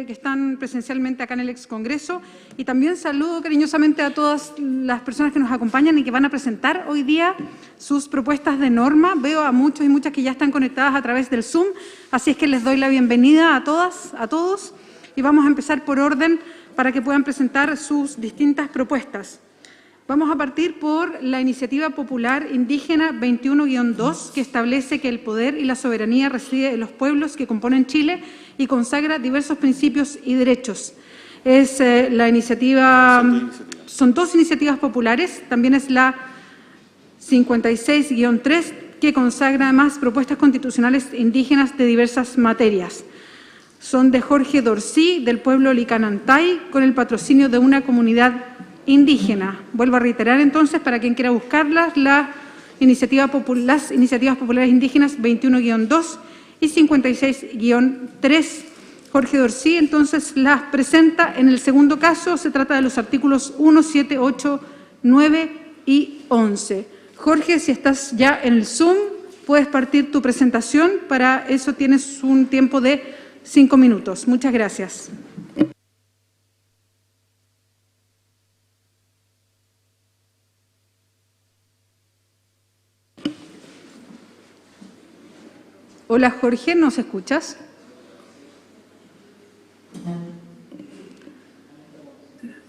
que están presencialmente acá en el ex Congreso, y también saludo cariñosamente a todas las personas que nos acompañan y que van a presentar hoy día sus propuestas de norma. Veo a muchos y muchas que ya están conectadas a través del Zoom, así es que les doy la bienvenida a todas, a todos, y vamos a empezar por orden para que puedan presentar sus distintas propuestas. Vamos a partir por la Iniciativa Popular Indígena 21-2, que establece que el poder y la soberanía reside en los pueblos que componen Chile y consagra diversos principios y derechos. Es la iniciativa, son dos iniciativas populares, también es la 56-3, que consagra además propuestas constitucionales indígenas de diversas materias. Son de Jorge Dorsí, del pueblo Licanantay, con el patrocinio de una comunidad indígena. Vuelvo a reiterar entonces, para quien quiera buscarlas, las iniciativas populares indígenas 21-2 y 56-3. Jorge Dorsí entonces las presenta. En el segundo caso se trata de los artículos 1, 7, 8, 9 y 11. Jorge, si estás ya en el Zoom, puedes partir tu presentación. Para eso tienes un tiempo de 5 minutos. Muchas gracias. Hola Jorge, ¿nos escuchas?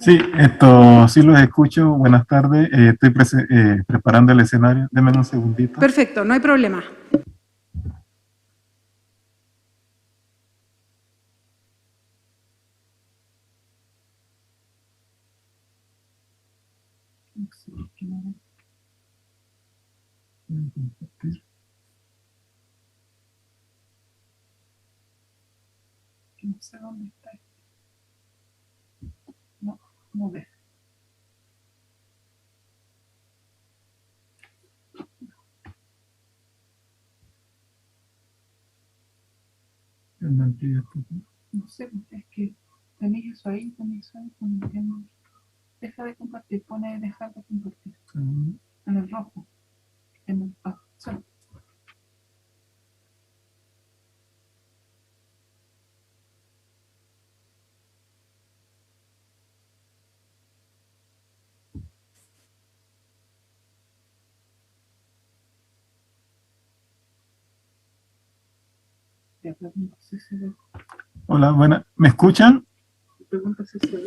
Sí, sí los escucho. Buenas tardes. Estoy preparando el escenario. Deme un segundito. Perfecto, no hay problema. No sé dónde está. No ve. No sé, es que tenéis eso ahí, deja de compartir, pone dejar de compartir. En el rojo. En el azul. Hola, buenas. ¿Me escuchan?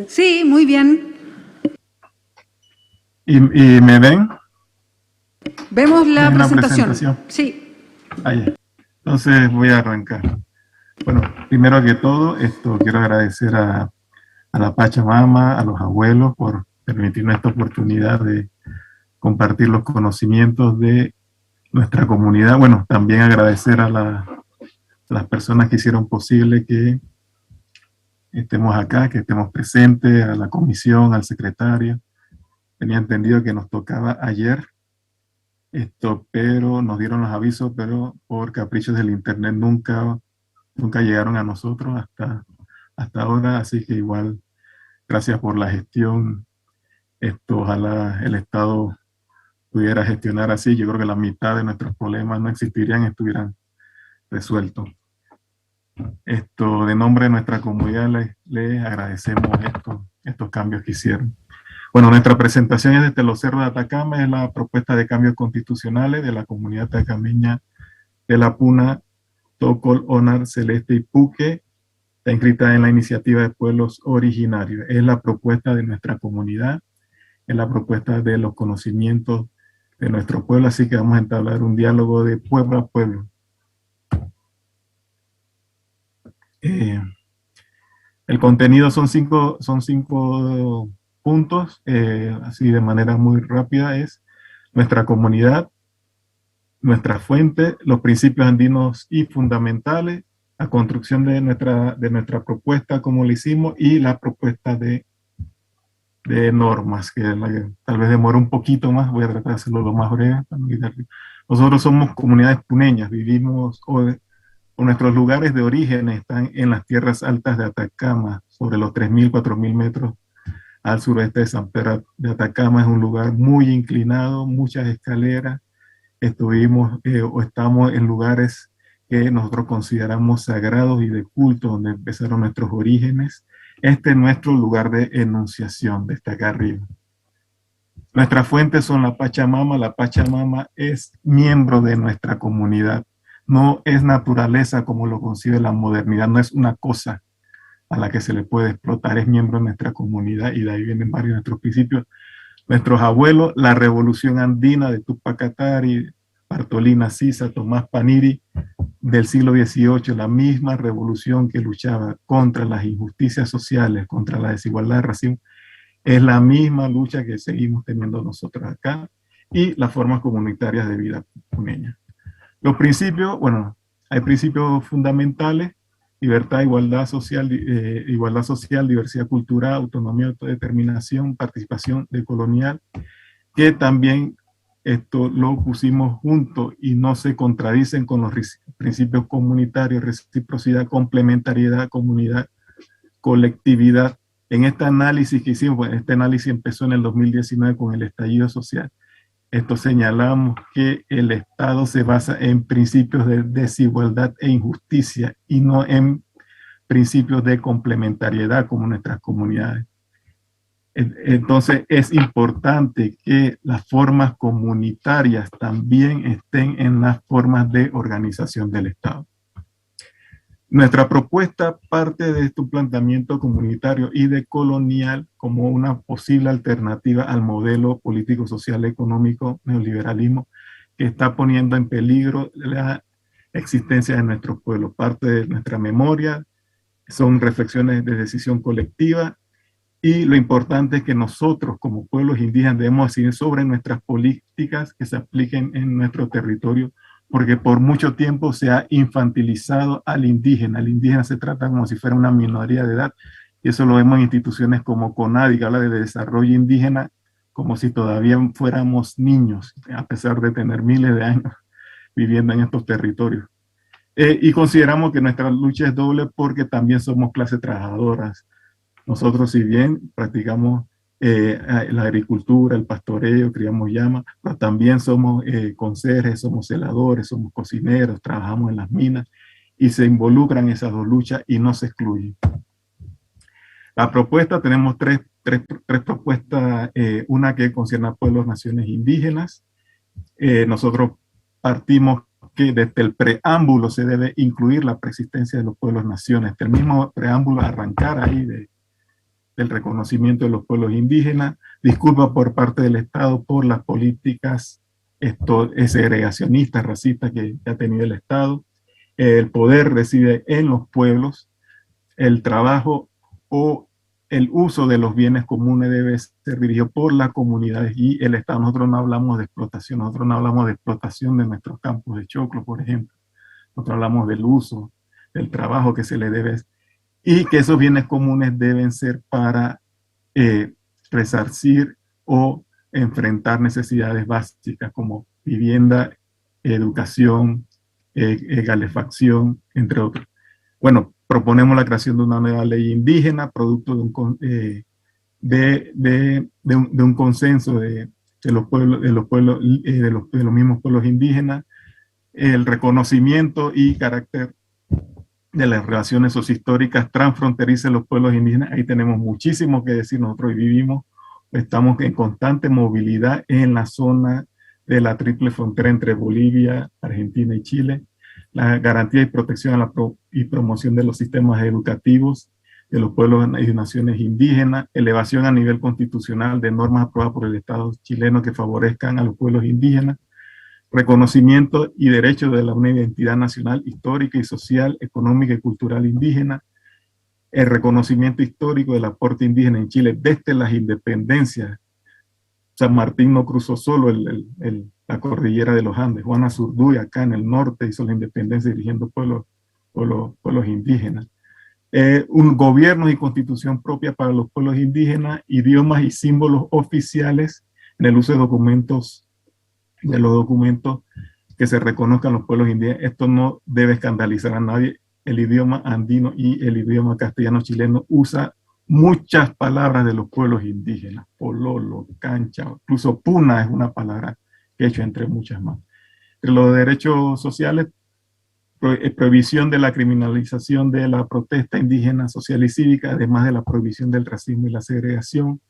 Sí, muy bien. ¿Y me ven? Vemos la ¿Ven presentación. Sí. Ahí. Entonces voy a arrancar. Bueno, primero que todo, quiero agradecer a la Pachamama, a los abuelos por permitirnos esta oportunidad de compartir los conocimientos de nuestra comunidad. Bueno, también agradecer a las personas que hicieron posible que estemos acá, que estemos presentes, a la comisión, al secretario. Tenía entendido que nos tocaba ayer, pero nos dieron los avisos, pero por caprichos del internet nunca llegaron a nosotros hasta ahora, así que igual, gracias por la gestión. Ojalá el Estado pudiera gestionar así. Yo creo que la mitad de nuestros problemas no existirían, estuvieran resueltos. De nombre de nuestra comunidad les agradecemos estos cambios que hicieron. Bueno, nuestra presentación es desde los Cerros de Atacama, es la propuesta de cambios constitucionales de la comunidad atacameña de la Puna, Tocol, Onar, Celeste y Puque. Está inscrita en la iniciativa de pueblos originarios. Es la propuesta de nuestra comunidad, es la propuesta de los conocimientos de nuestro pueblo, así que vamos a entablar un diálogo de pueblo a pueblo. El contenido son cinco puntos, así de manera muy rápida: es nuestra comunidad, nuestra fuente, los principios andinos y fundamentales, la construcción de nuestra propuesta, como lo hicimos, y la propuesta de normas, que tal vez demore un poquito más. Voy a tratar de hacerlo lo más breve. Nosotros somos comunidades puneñas, vivimos, o nuestros lugares de origen están en las tierras altas de Atacama, sobre los 3.000, 4.000 metros al sureste de San Pedro de Atacama. Es un lugar muy inclinado, muchas escaleras. Estuvimos o estamos en lugares que nosotros consideramos sagrados y de culto, donde empezaron nuestros orígenes. Este es nuestro lugar de enunciación, desde acá arriba. Nuestras fuentes son la Pachamama. La Pachamama es miembro de nuestra comunidad. No es naturaleza como lo concibe la modernidad, no es una cosa a la que se le puede explotar, es miembro de nuestra comunidad y de ahí vienen varios de nuestros principios. Nuestros abuelos, la revolución andina de Tupac Katari, Bartolina Sisa, Tomás Paniri, del siglo XVIII, la misma revolución que luchaba contra las injusticias sociales, contra la desigualdad de racismo, es la misma lucha que seguimos teniendo nosotros acá, y las formas comunitarias de vida puneña. Los principios, bueno, hay principios fundamentales: libertad, igualdad social, diversidad cultural, autonomía, autodeterminación, participación decolonial, que también esto lo pusimos junto y no se contradicen con los principios comunitarios: reciprocidad, complementariedad, comunidad, colectividad. En este análisis que hicimos, bueno, este análisis empezó en el 2019 con el estallido social. Esto señalamos que el Estado se basa en principios de desigualdad e injusticia y no en principios de complementariedad como nuestras comunidades. Entonces es importante que las formas comunitarias también estén en las formas de organización del Estado. Nuestra propuesta parte de este planteamiento comunitario y decolonial como una posible alternativa al modelo político, social, económico, neoliberalismo, que está poniendo en peligro la existencia de nuestros pueblos. Parte de nuestra memoria son reflexiones de decisión colectiva, y lo importante es que nosotros como pueblos indígenas debemos decidir sobre nuestras políticas que se apliquen en nuestro territorio, porque por mucho tiempo se ha infantilizado al indígena. El indígena se trata como si fuera una minoría de edad, y eso lo vemos en instituciones como CONADI, que habla de desarrollo indígena, como si todavía fuéramos niños, a pesar de tener miles de años viviendo en estos territorios. Y consideramos que nuestra lucha es doble porque también somos clases trabajadoras. Nosotros, si bien practicamos la agricultura, el pastoreo, criamos llamas, pero también somos conserjes, somos celadores, somos cocineros, trabajamos en las minas, y se involucran esas dos luchas y no se excluyen. La propuesta, tenemos tres propuestas, una que concierne a pueblos, naciones indígenas. Nosotros partimos que desde el preámbulo se debe incluir la preexistencia de los pueblos, naciones. Desde el mismo preámbulo arrancar ahí del reconocimiento de los pueblos indígenas, disculpa por parte del Estado por las políticas segregacionistas, racistas que ha tenido el Estado. El poder reside en los pueblos, el trabajo o el uso de los bienes comunes debe ser dirigido por las comunidades y el Estado. Nosotros no hablamos de explotación, nosotros no hablamos de explotación de nuestros campos de choclo, por ejemplo. Nosotros hablamos del uso, del trabajo que se le debe, y que esos bienes comunes deben ser para resarcir o enfrentar necesidades básicas como vivienda, educación, calefacción, entre otros. Bueno, proponemos la creación de una nueva ley indígena, producto de un consenso de los mismos pueblos indígenas, el reconocimiento y carácter de las relaciones sociohistóricas transfronterizas de los pueblos indígenas. Ahí tenemos muchísimo que decir. Nosotros vivimos, estamos en constante movilidad en la zona de la triple frontera entre Bolivia, Argentina y Chile. La garantía y protección y promoción de los sistemas educativos de los pueblos y naciones indígenas, elevación a nivel constitucional de normas aprobadas por el Estado chileno que favorezcan a los pueblos indígenas, reconocimiento y derecho de una identidad nacional, histórica y social, económica y cultural indígena, el reconocimiento histórico del aporte indígena en Chile desde las independencias. San Martín no cruzó solo la cordillera de los Andes. Juan Azurduy acá en el norte hizo la independencia dirigiendo pueblos indígenas. Un gobierno y constitución propia para los pueblos indígenas, idiomas y símbolos oficiales en el uso de los documentos que se reconozcan los pueblos indígenas. Esto no debe escandalizar a nadie. El idioma andino y el idioma castellano chileno usa muchas palabras de los pueblos indígenas: pololo, cancha, incluso puna es una palabra quechua, entre muchas más. Entre los derechos sociales prohibición de la criminalización de la protesta indígena, social y cívica, además de la prohibición del racismo y la segregación,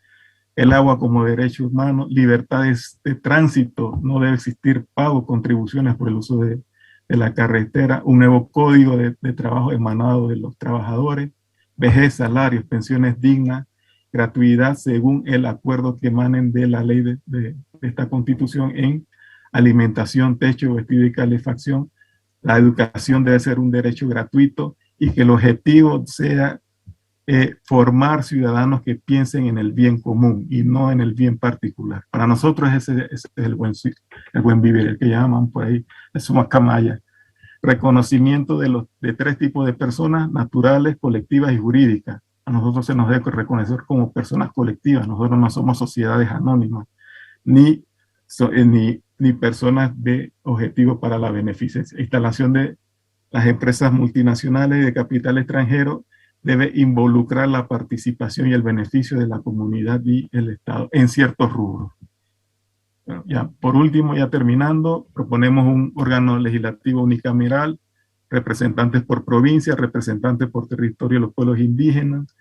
el agua como derecho humano, libertades de tránsito, no debe existir pago, contribuciones por el uso de la carretera, un nuevo código de trabajo emanado de los trabajadores, vejez, salarios, pensiones dignas, gratuidad según el acuerdo que emanen de la ley de esta constitución en alimentación, techo, vestido y calefacción. La educación debe ser un derecho gratuito y que el objetivo sea formar ciudadanos que piensen en el bien común y no en el bien particular. Para nosotros ese es el buen vivir, el que llaman por ahí, es una camaya. Reconocimiento de 3 tipos de personas, naturales, colectivas y jurídicas. A nosotros se nos debe reconocer como personas colectivas. Nosotros no somos sociedades anónimas, ni personas de objetivo para la beneficencia. Instalación de las empresas multinacionales de capital extranjero debe involucrar la participación y el beneficio de la comunidad y el Estado en ciertos rubros. Bueno, ya, por último, ya terminando, proponemos un órgano legislativo unicameral, representantes por provincia, representantes por territorio de los pueblos indígenas.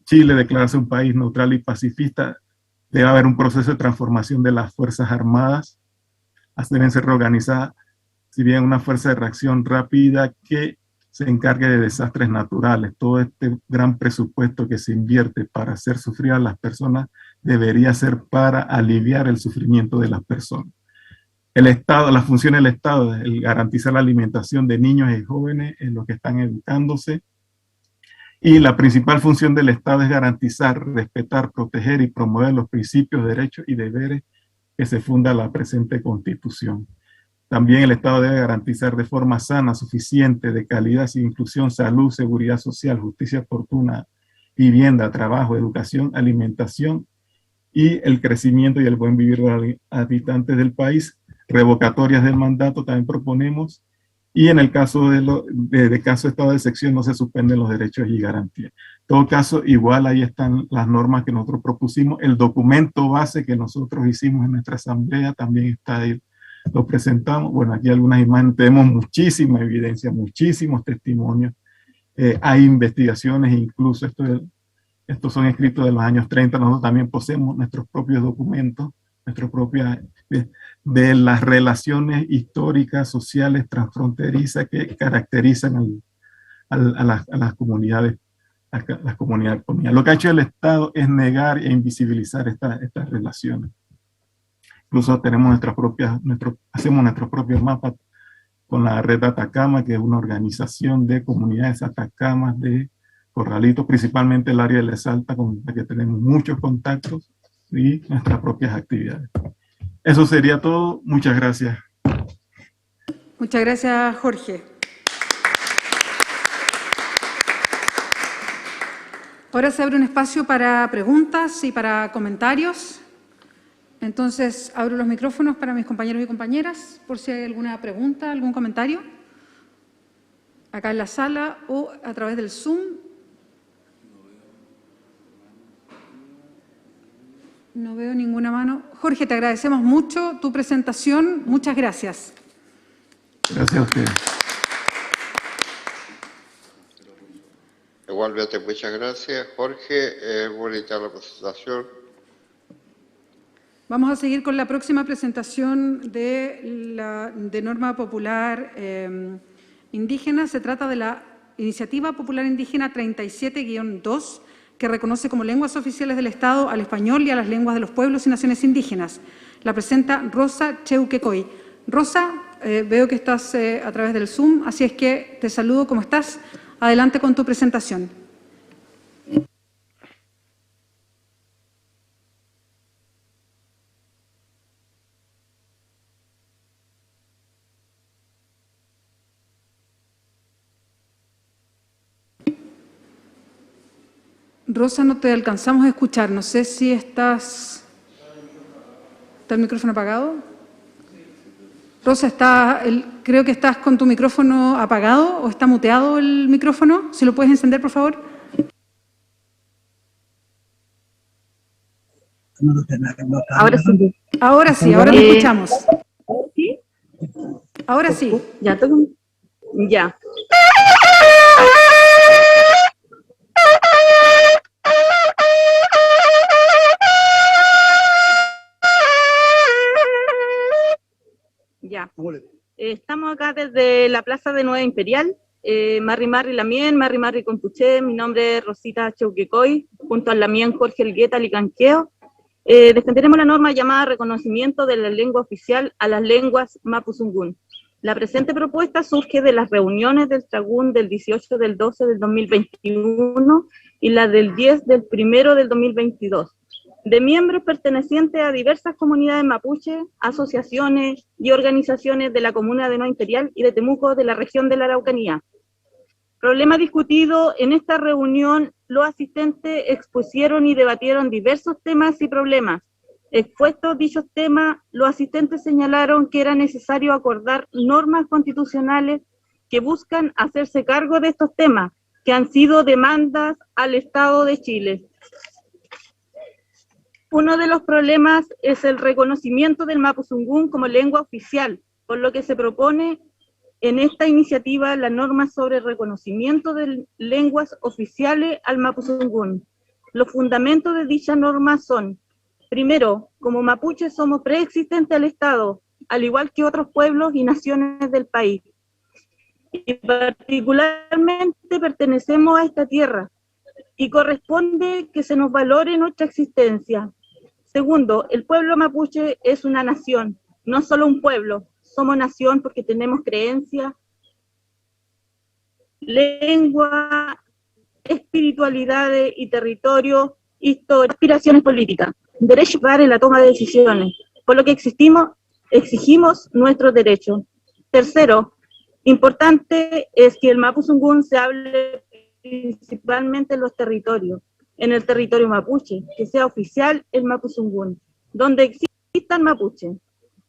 Chile declararse un país neutral y pacifista. Debe haber un proceso de transformación de las Fuerzas Armadas. Deben ser reorganizadas, si bien una fuerza de reacción rápida que se encargue de desastres naturales. Todo este gran presupuesto que se invierte para hacer sufrir a las personas debería ser para aliviar el sufrimiento de las personas. El Estado, la función del Estado es el garantizar la alimentación de niños y jóvenes en los que están educándose. Y la principal función del Estado es garantizar, respetar, proteger y promover los principios, derechos y deberes que se funda la presente Constitución. También el Estado debe garantizar de forma sana, suficiente, de calidad, sin inclusión, salud, seguridad social, justicia oportuna, vivienda, trabajo, educación, alimentación y el crecimiento y el buen vivir de los habitantes del país. Revocatorias del mandato también proponemos, y en el caso de caso de estado de excepción no se suspenden los derechos y garantías. En todo caso, igual ahí están las normas que nosotros propusimos. El documento base que nosotros hicimos en nuestra asamblea también está ahí, lo presentamos. Bueno, aquí algunas imágenes, tenemos muchísima evidencia, muchísimos testimonios. Hay investigaciones, incluso estos son escritos de los años 30, nosotros también poseemos nuestros propios documentos, de las relaciones históricas, sociales, transfronterizas que caracterizan a las comunidades. Lo que ha hecho el Estado es negar e invisibilizar estas relaciones. Incluso tenemos hacemos nuestros propios mapas con la red Atacama, que es una organización de comunidades atacamas de Corralito, principalmente el área de La Salta, con la que tenemos muchos contactos y nuestras propias actividades. Eso sería todo. Muchas gracias. Muchas gracias, Jorge. Ahora se abre un espacio para preguntas y para comentarios. Entonces, abro los micrófonos para mis compañeros y compañeras, por si hay alguna pregunta, algún comentario, acá en la sala o a través del Zoom. No veo ninguna mano. Jorge, te agradecemos mucho tu presentación. Muchas gracias. Gracias a ustedes. Igualmente, muchas gracias, Jorge. Bonita la presentación. Vamos a seguir con la próxima presentación de norma popular indígena. Se trata de la Iniciativa Popular Indígena 37-2, que reconoce como lenguas oficiales del Estado al español y a las lenguas de los pueblos y naciones indígenas. La presenta Rosa Cheuquecoy. Rosa, veo que estás a través del Zoom, así es que te saludo. ¿Cómo estás? Adelante con tu presentación. Rosa, no te alcanzamos a escuchar. No sé si estás... ¿Está el micrófono apagado? Rosa, creo que estás con tu micrófono apagado o está muteado el micrófono. Si lo puedes encender, por favor. Ahora sí, ahora te escuchamos. Ahora sí. Ya tengo... Ya. Ya. Estamos acá desde la Plaza de Nueva Imperial, Marri Marri Lamien, Marri Marri Compuché. Mi nombre es Rosita Chauquecoy, junto al Lamien Jorge Elgueta Licanqueo. Defenderemos la norma llamada reconocimiento de la lengua oficial a las lenguas mapuzungún. La presente propuesta surge de las reuniones del Tragún del 18 del 12 del 2021 y la del 10 del 1 del 2022, de miembros pertenecientes a diversas comunidades mapuche, asociaciones y organizaciones de la comuna de Nueva Imperial y de Temuco de la región de la Araucanía. Problema discutido en esta reunión, los asistentes expusieron y debatieron diversos temas y problemas. Expuestos dichos temas, los asistentes señalaron que era necesario acordar normas constitucionales que buscan hacerse cargo de estos temas, que han sido demandas al Estado de Chile. Uno de los problemas es el reconocimiento del mapuzungún como lengua oficial, por lo que se propone en esta iniciativa la norma sobre reconocimiento de lenguas oficiales al mapuzungún. Los fundamentos de dicha norma son: primero, como mapuches somos preexistentes al Estado, al igual que otros pueblos y naciones del país. Y particularmente pertenecemos a esta tierra, y corresponde que se nos valore nuestra existencia. Segundo, el pueblo mapuche es una nación, no solo un pueblo. Somos nación porque tenemos creencia, lengua, espiritualidades y territorio, historia, aspiraciones políticas, derecho en la toma de decisiones, por lo que exigimos nuestros derechos. Tercero, importante es que el mapuzungún se hable principalmente en los territorios, en el territorio mapuche, que sea oficial el mapuzungún, donde existan mapuche.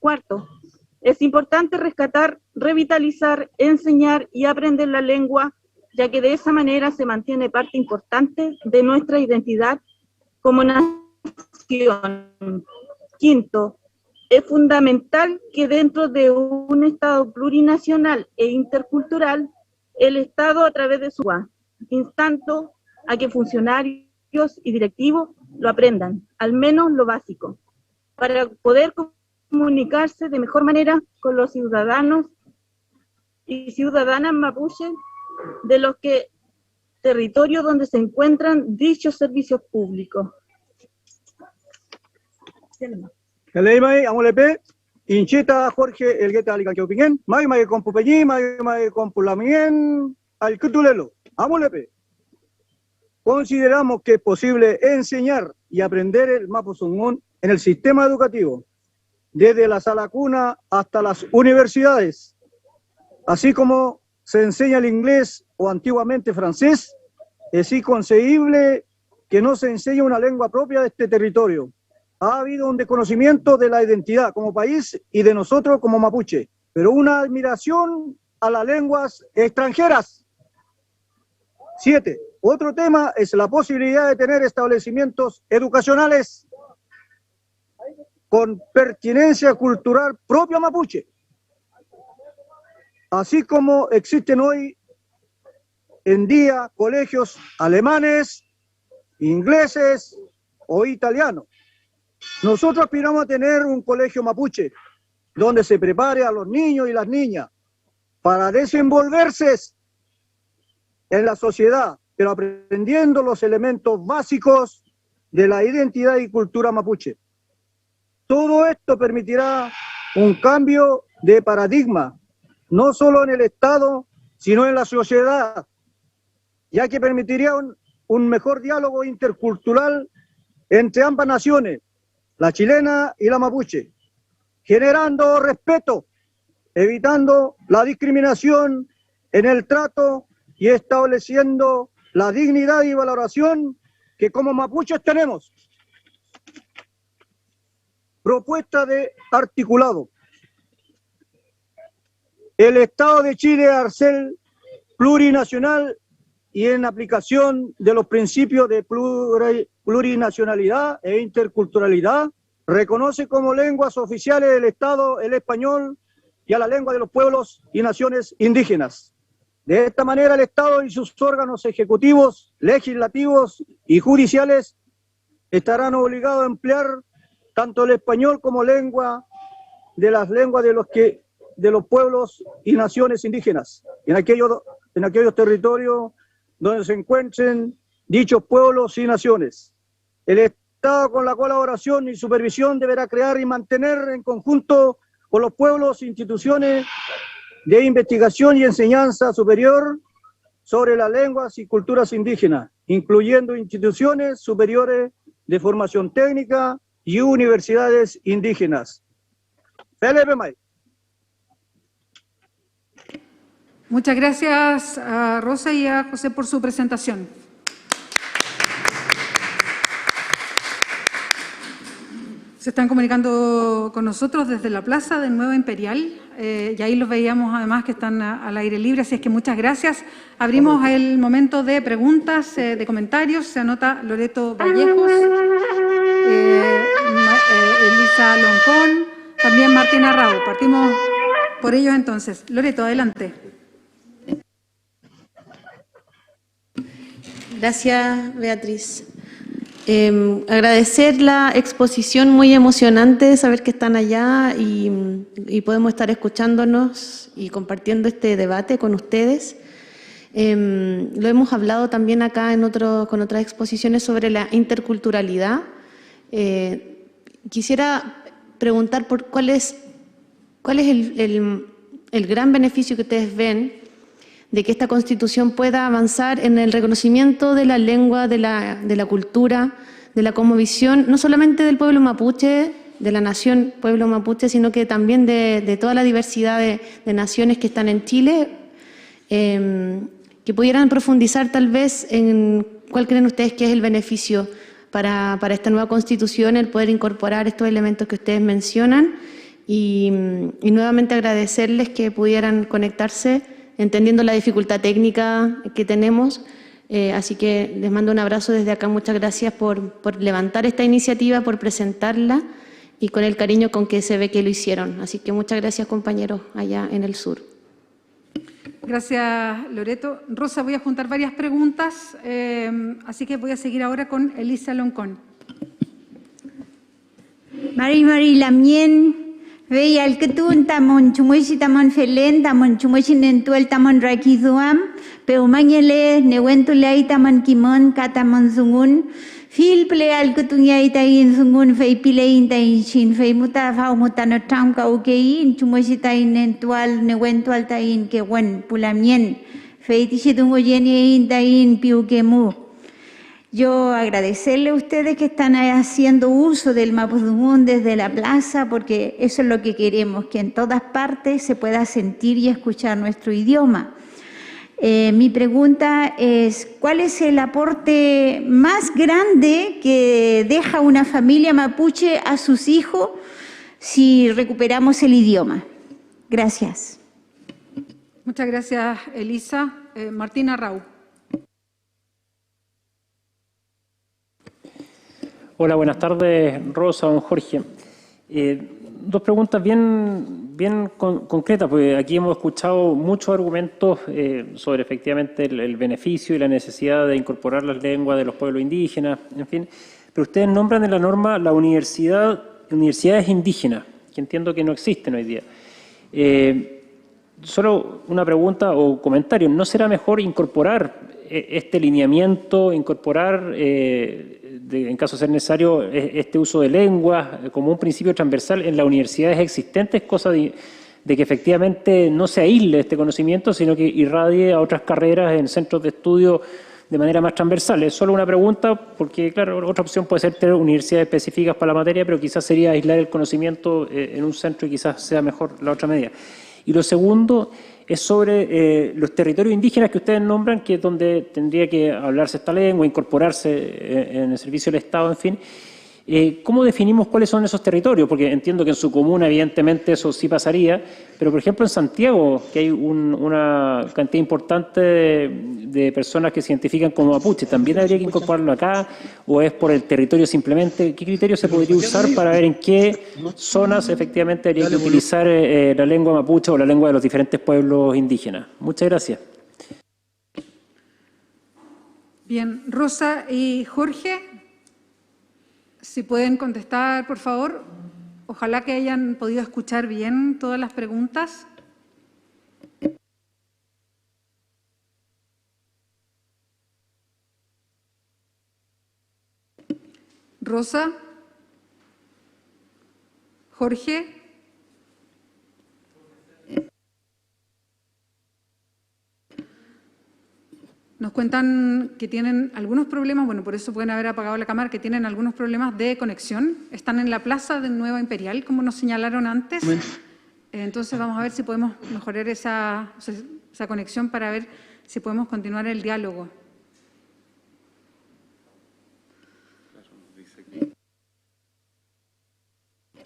Cuarto, es importante rescatar, revitalizar, enseñar y aprender la lengua, ya que de esa manera se mantiene parte importante de nuestra identidad como nación. Quinto, es fundamental que dentro de un Estado plurinacional e intercultural, el Estado a través de su lengua, instando a que funcionarios y directivos lo aprendan, al menos lo básico, para poder comunicarse de mejor manera con los ciudadanos y ciudadanas mapuches de los territorios donde se encuentran dichos servicios públicos. Kaleimai amolepe inchita Jorge Elgueta Licanqueopingen, mai compupeñi, mai compulamien al cutulelo, amolepe. Consideramos que es posible enseñar y aprender el mapuzungún en el sistema educativo, desde la sala cuna hasta las universidades, así como se enseña el inglés o antiguamente francés. Es inconcebible que no se enseñe una lengua propia de este territorio. Ha habido un desconocimiento de la identidad como país y de nosotros como mapuche, pero una admiración a las lenguas extranjeras. 7. Otro tema es la posibilidad de tener establecimientos educacionales con pertinencia cultural propia mapuche, así como existen hoy en día colegios alemanes, ingleses o italianos. Nosotros aspiramos a tener un colegio mapuche donde se prepare a los niños y las niñas para desenvolverse en la sociedad, pero aprendiendo los elementos básicos de la identidad y cultura mapuche. Todo esto permitirá un cambio de paradigma, no solo en el Estado, sino en la sociedad, ya que permitiría un mejor diálogo intercultural entre ambas naciones, la chilena y la mapuche, generando respeto, evitando la discriminación en el trato y estableciendo la dignidad y valoración que como mapuches tenemos. Propuesta de articulado. El Estado de Chile, arcel plurinacional y en aplicación de los principios de plurinacionalidad e interculturalidad, reconoce como lenguas oficiales del Estado el español y a la lengua de los pueblos y naciones indígenas. De esta manera, el Estado y sus órganos ejecutivos, legislativos y judiciales estarán obligados a emplear tanto el español como lengua de las lenguas de los pueblos y naciones indígenas en aquellos territorios donde se encuentren dichos pueblos y naciones. El Estado, con la colaboración y supervisión, deberá crear y mantener en conjunto con los pueblos instituciones de investigación y enseñanza superior sobre las lenguas y culturas indígenas, incluyendo instituciones superiores de formación técnica y universidades indígenas. Felipe May. Muchas gracias a Rosa y a José por su presentación. Se están comunicando con nosotros desde la plaza de Nueva Imperial y ahí los veíamos además que están al aire libre, así es que muchas gracias. Abrimos el momento de preguntas, de comentarios. Se anota Loreto Vallejos, Elisa Loncón, también Martina Rao. Partimos por ellos entonces. Loreto, adelante. Gracias, Beatriz. Agradecer la exposición, muy emocionante de saber que están allá y podemos estar escuchándonos y compartiendo este debate con ustedes. Lo hemos hablado también acá con otras exposiciones sobre la interculturalidad. Quisiera preguntar por cuál es el gran beneficio que ustedes ven de que esta Constitución pueda avanzar en el reconocimiento de la lengua, de la cultura, de la cosmovisión, no solamente del pueblo mapuche, de la nación pueblo mapuche, sino que también de toda la diversidad de naciones que están en Chile, que pudieran profundizar tal vez en cuál creen ustedes que es el beneficio para esta nueva Constitución, el poder incorporar estos elementos que ustedes mencionan y nuevamente agradecerles que pudieran conectarse entendiendo la dificultad técnica que tenemos, así que les mando un abrazo desde acá. Muchas gracias por levantar esta iniciativa, por presentarla y con el cariño con que se ve que lo hicieron. Así que muchas gracias, compañeros, allá en el sur. Gracias, Loreto. Rosa, voy a juntar varias preguntas, así que voy a seguir ahora con Elisa Loncón. Mari Lamien. Veía el que tú tamon chumuishi tamon felen tamon chumuishi nentuel tamon rakizuam peumangele newentule ay tamon kimon katamon sungun fil ple al que tú ya itain sungun fei pile intain shin fei muta fau mutano tam ka ukein chumuishi tain nentual newentual tain que wen pulamien fei tishidungo yeni intain piukemu. Yo agradecerle a ustedes que están haciendo uso del Mapudungun desde la plaza, porque eso es lo que queremos, que en todas partes se pueda sentir y escuchar nuestro idioma. Mi pregunta es, ¿cuál es el aporte más grande que deja una familia mapuche a sus hijos si recuperamos el idioma? Gracias. Muchas gracias, Elisa. Martina Rao. Hola, buenas tardes, Rosa, don Jorge. Dos preguntas bien concretas, porque aquí hemos escuchado muchos argumentos sobre efectivamente el beneficio y la necesidad de incorporar las lenguas de los pueblos indígenas, en fin. Pero ustedes nombran en la norma las universidades indígenas, que entiendo que no existen hoy día. Solo una pregunta o comentario, ¿no será mejor incorporar este lineamiento, incorporar, en caso de ser necesario, este uso de lenguas como un principio transversal en las universidades existentes, cosa de que efectivamente no se aísle este conocimiento, sino que irradie a otras carreras en centros de estudio de manera más transversal? Es solo una pregunta, porque claro, otra opción puede ser tener universidades específicas para la materia, pero quizás sería aislar el conocimiento en un centro y quizás sea mejor la otra medida. Y lo segundo es sobre los territorios indígenas que ustedes nombran, que es donde tendría que hablarse esta lengua, incorporarse en el servicio del Estado, en fin. ¿Cómo definimos cuáles son esos territorios? Porque entiendo que en su comuna evidentemente eso sí pasaría, pero por ejemplo en Santiago, que hay una cantidad importante de personas que se identifican como mapuche, ¿también habría que incorporarlo acá? ¿O es por el territorio simplemente? ¿Qué criterio se podría usar para ver en qué zonas efectivamente habría que utilizar la lengua mapuche o la lengua de los diferentes pueblos indígenas? Muchas gracias. Bien, Rosa y Jorge, si pueden contestar, por favor. Ojalá que hayan podido escuchar bien todas las preguntas. Rosa, Jorge. Nos cuentan que tienen algunos problemas, bueno, por eso pueden haber apagado la cámara, que tienen algunos problemas de conexión. Están en la plaza de Nueva Imperial, como nos señalaron antes. Entonces vamos a ver si podemos mejorar esa conexión para ver si podemos continuar el diálogo.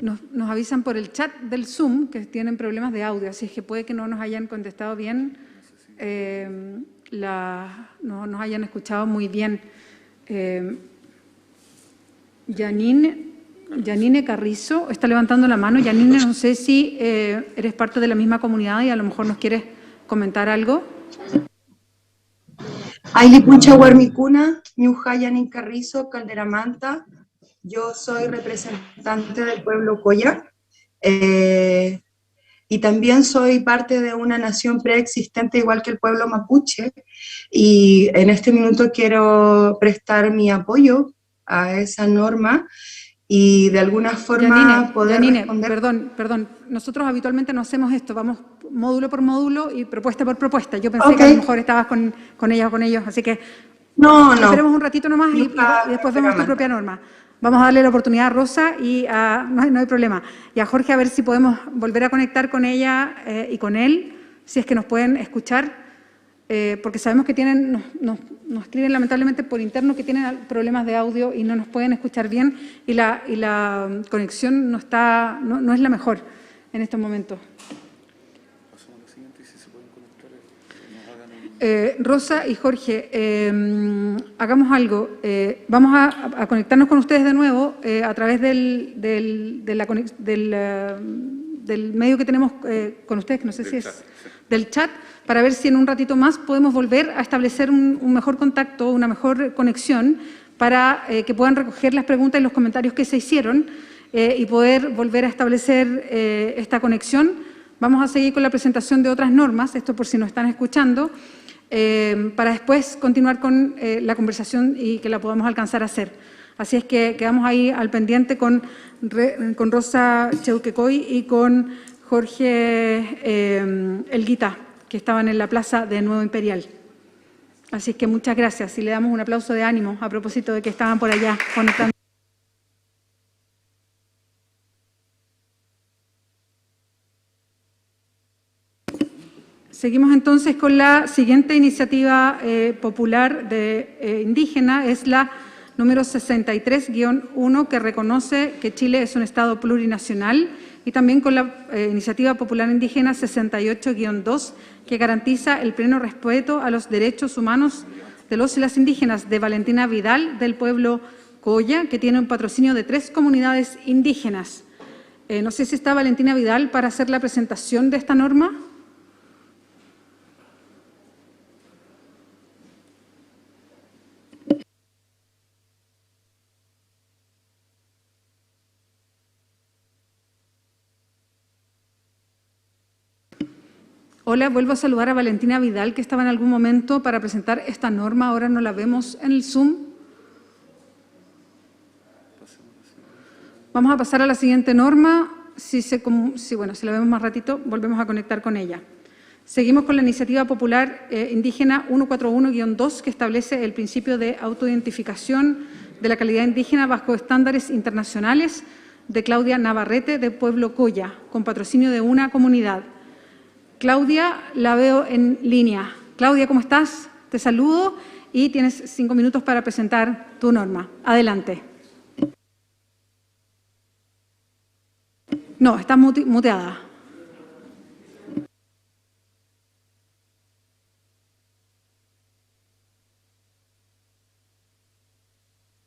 Nos avisan por el chat del Zoom que tienen problemas de audio, así es que puede que no nos hayan contestado bien, no nos hayan escuchado muy bien. Yanine Carrizo está levantando la mano. Yanine, no sé si eres parte de la misma comunidad y a lo mejor nos quieres comentar algo. Ailipucha Huarmicuna, Ñuja Yanin Carrizo, Calderamanta. Yo soy representante del pueblo Coya y también soy parte de una nación preexistente igual que el pueblo mapuche, y en este minuto quiero prestar mi apoyo a esa norma y de alguna forma poder responder. Perdón, nosotros habitualmente no hacemos esto, vamos módulo por módulo y propuesta por propuesta. Yo pensé que a lo mejor estabas con ella o con ellos, así que no. Esperemos un ratito nomás y después vemos tu propia norma. Vamos a darle la oportunidad a Rosa y no hay problema. Y a Jorge a ver si podemos volver a conectar con ella y con él, si es que nos pueden escuchar, porque sabemos que nos escriben lamentablemente por interno que tienen problemas de audio y no nos pueden escuchar bien y la conexión no es la mejor en estos momentos. Rosa y Jorge, hagamos algo. Vamos a conectarnos con ustedes de nuevo a través del medio que tenemos con ustedes, que no sé si es del chat, para ver si en un ratito más podemos volver a establecer un mejor contacto, una mejor conexión, para que puedan recoger las preguntas y los comentarios que se hicieron y poder volver a establecer esta conexión. Vamos a seguir con la presentación de otras normas, esto por si nos están escuchando, para después continuar con la conversación y que la podamos alcanzar a hacer. Así es que quedamos ahí al pendiente con Rosa Cheuquecoy y con Jorge Elguita, que estaban en la plaza de Nuevo Imperial. Así es que muchas gracias y le damos un aplauso de ánimo a propósito de que estaban por allá conectando. Seguimos entonces con la siguiente iniciativa popular indígena, es la número 63-1, que reconoce que Chile es un Estado plurinacional, y también con la iniciativa popular indígena 68-2, que garantiza el pleno respeto a los derechos humanos de los y las indígenas, de Valentina Vidal, del pueblo Coya, que tiene un patrocinio de 3 comunidades indígenas. No sé si está Valentina Vidal para hacer la presentación de esta norma. Hola, vuelvo a saludar a Valentina Vidal, que estaba en algún momento para presentar esta norma. Ahora no la vemos en el Zoom. Vamos a pasar a la siguiente norma. Si la vemos más ratito, volvemos a conectar con ella. Seguimos con la iniciativa popular indígena 141-2, que establece el principio de autoidentificación de la calidad indígena bajo estándares internacionales, de Claudia Navarrete, de Pueblo Coya, con patrocinio de una comunidad. Claudia, la veo en línea. Claudia, ¿cómo estás? Te saludo y tienes 5 minutos para presentar tu norma. Adelante. No, estás muteada.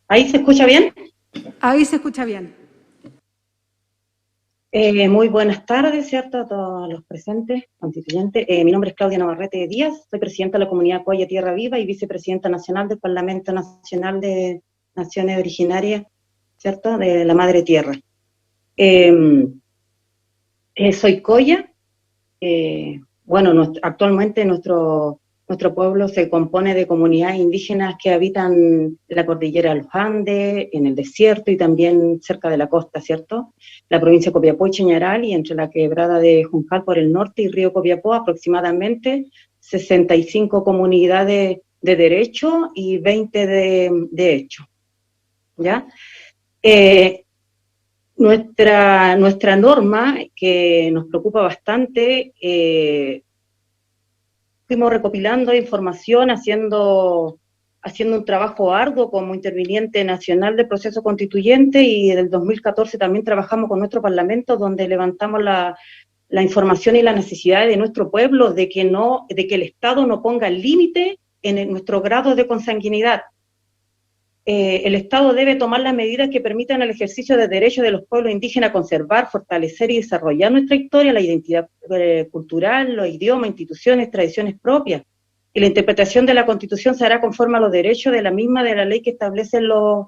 ¿Ahí se escucha bien? Ahí se escucha bien. Muy buenas tardes, ¿cierto? A todos los presentes, constituyentes. Mi nombre es Claudia Navarrete Díaz, soy presidenta de la comunidad Coya Tierra Viva y vicepresidenta nacional del Parlamento Nacional de Naciones Originarias, ¿cierto? De la Madre Tierra. Soy Coya. Bueno, actualmente nuestro pueblo se compone de comunidades indígenas que habitan la cordillera de los Andes, en el desierto y también cerca de la costa, ¿cierto? La provincia de Copiapó y Chañaral, y entre la quebrada de Juncal por el norte y río Copiapó, aproximadamente 65 comunidades de derecho y 20 de hecho, ¿ya? Nuestra norma, que nos preocupa bastante, fuimos recopilando información, haciendo un trabajo arduo como interviniente nacional del proceso constituyente, y del 2014 también trabajamos con nuestro parlamento, donde levantamos la información y las necesidades de nuestro pueblo, de que el Estado no ponga límite en nuestro grado de consanguinidad. El Estado debe tomar las medidas que permitan el ejercicio de derechos de los pueblos indígenas a conservar, fortalecer y desarrollar nuestra historia, la identidad cultural, los idiomas, instituciones, tradiciones propias. Y la interpretación de la Constitución se hará conforme a los derechos de la ley que establecen los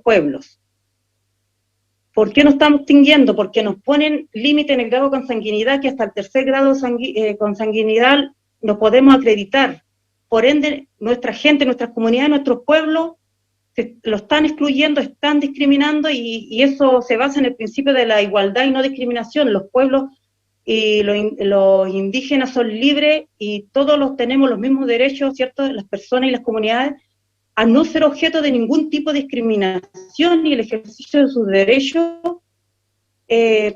pueblos. ¿Por qué nos estamos extinguiendo? Porque nos ponen límite en el grado de consanguinidad, que hasta el tercer grado de consanguinidad nos podemos acreditar. Por ende, nuestra gente, nuestras comunidades, nuestros pueblos, lo están excluyendo, están discriminando, y eso se basa en el principio de la igualdad y no discriminación. Los pueblos y los indígenas son libres y todos tenemos los mismos derechos, ¿cierto? Las personas y las comunidades, a no ser objeto de ningún tipo de discriminación y el ejercicio de sus derechos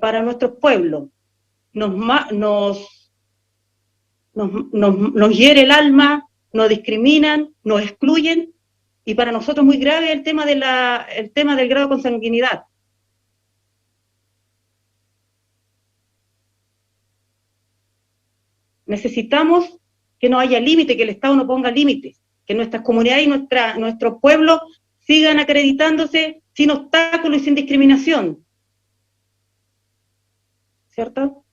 para nuestros pueblos. Nos hiere el alma, nos discriminan, nos excluyen. Y para nosotros muy grave el tema del grado de consanguinidad. Necesitamos que no haya límite, que el Estado no ponga límites, que nuestras comunidades y nuestros pueblos sigan acreditándose sin obstáculos y sin discriminación, ¿cierto?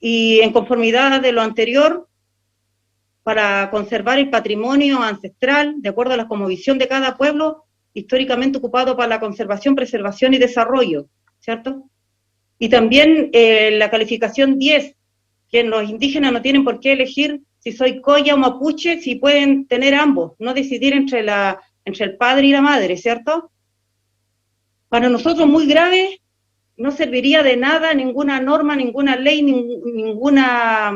Y en conformidad de lo anterior, para conservar el patrimonio ancestral, de acuerdo a la cosmovisión de cada pueblo, históricamente ocupado para la conservación, preservación y desarrollo, ¿cierto? Y también la calificación 10, que los indígenas no tienen por qué elegir si soy Coya o Mapuche, si pueden tener ambos, no decidir entre el padre y la madre, ¿cierto? Para nosotros muy grave, no serviría de nada ninguna norma, ninguna ley, ninguna...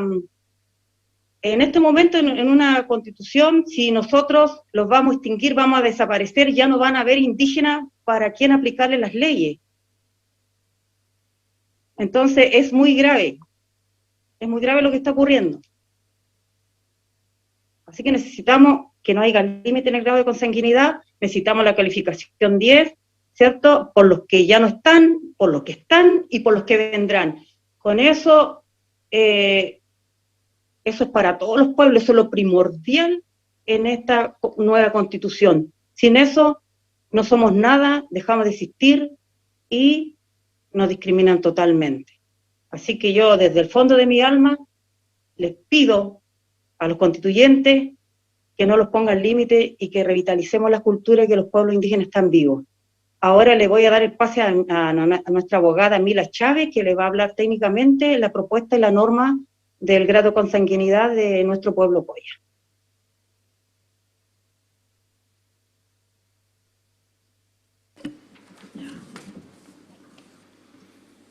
En este momento, en una constitución, si nosotros los vamos a extinguir, vamos a desaparecer, ya no van a haber indígenas para quien aplicarle las leyes. Entonces, es muy grave lo que está ocurriendo. Así que necesitamos que no haya límite en el grado de consanguinidad, necesitamos la calificación 10, ¿cierto? Por los que ya no están, por los que están y por los que vendrán. Con eso... Eso es para todos los pueblos, eso es lo primordial en esta nueva constitución. Sin eso no somos nada, dejamos de existir y nos discriminan totalmente. Así que yo desde el fondo de mi alma les pido a los constituyentes que no los pongan límite y que revitalicemos la cultura y que los pueblos indígenas están vivos. Ahora le voy a dar el pase a nuestra abogada Mila Chávez, que le va a hablar técnicamente la propuesta y la norma del grado de consanguinidad de nuestro pueblo Coya.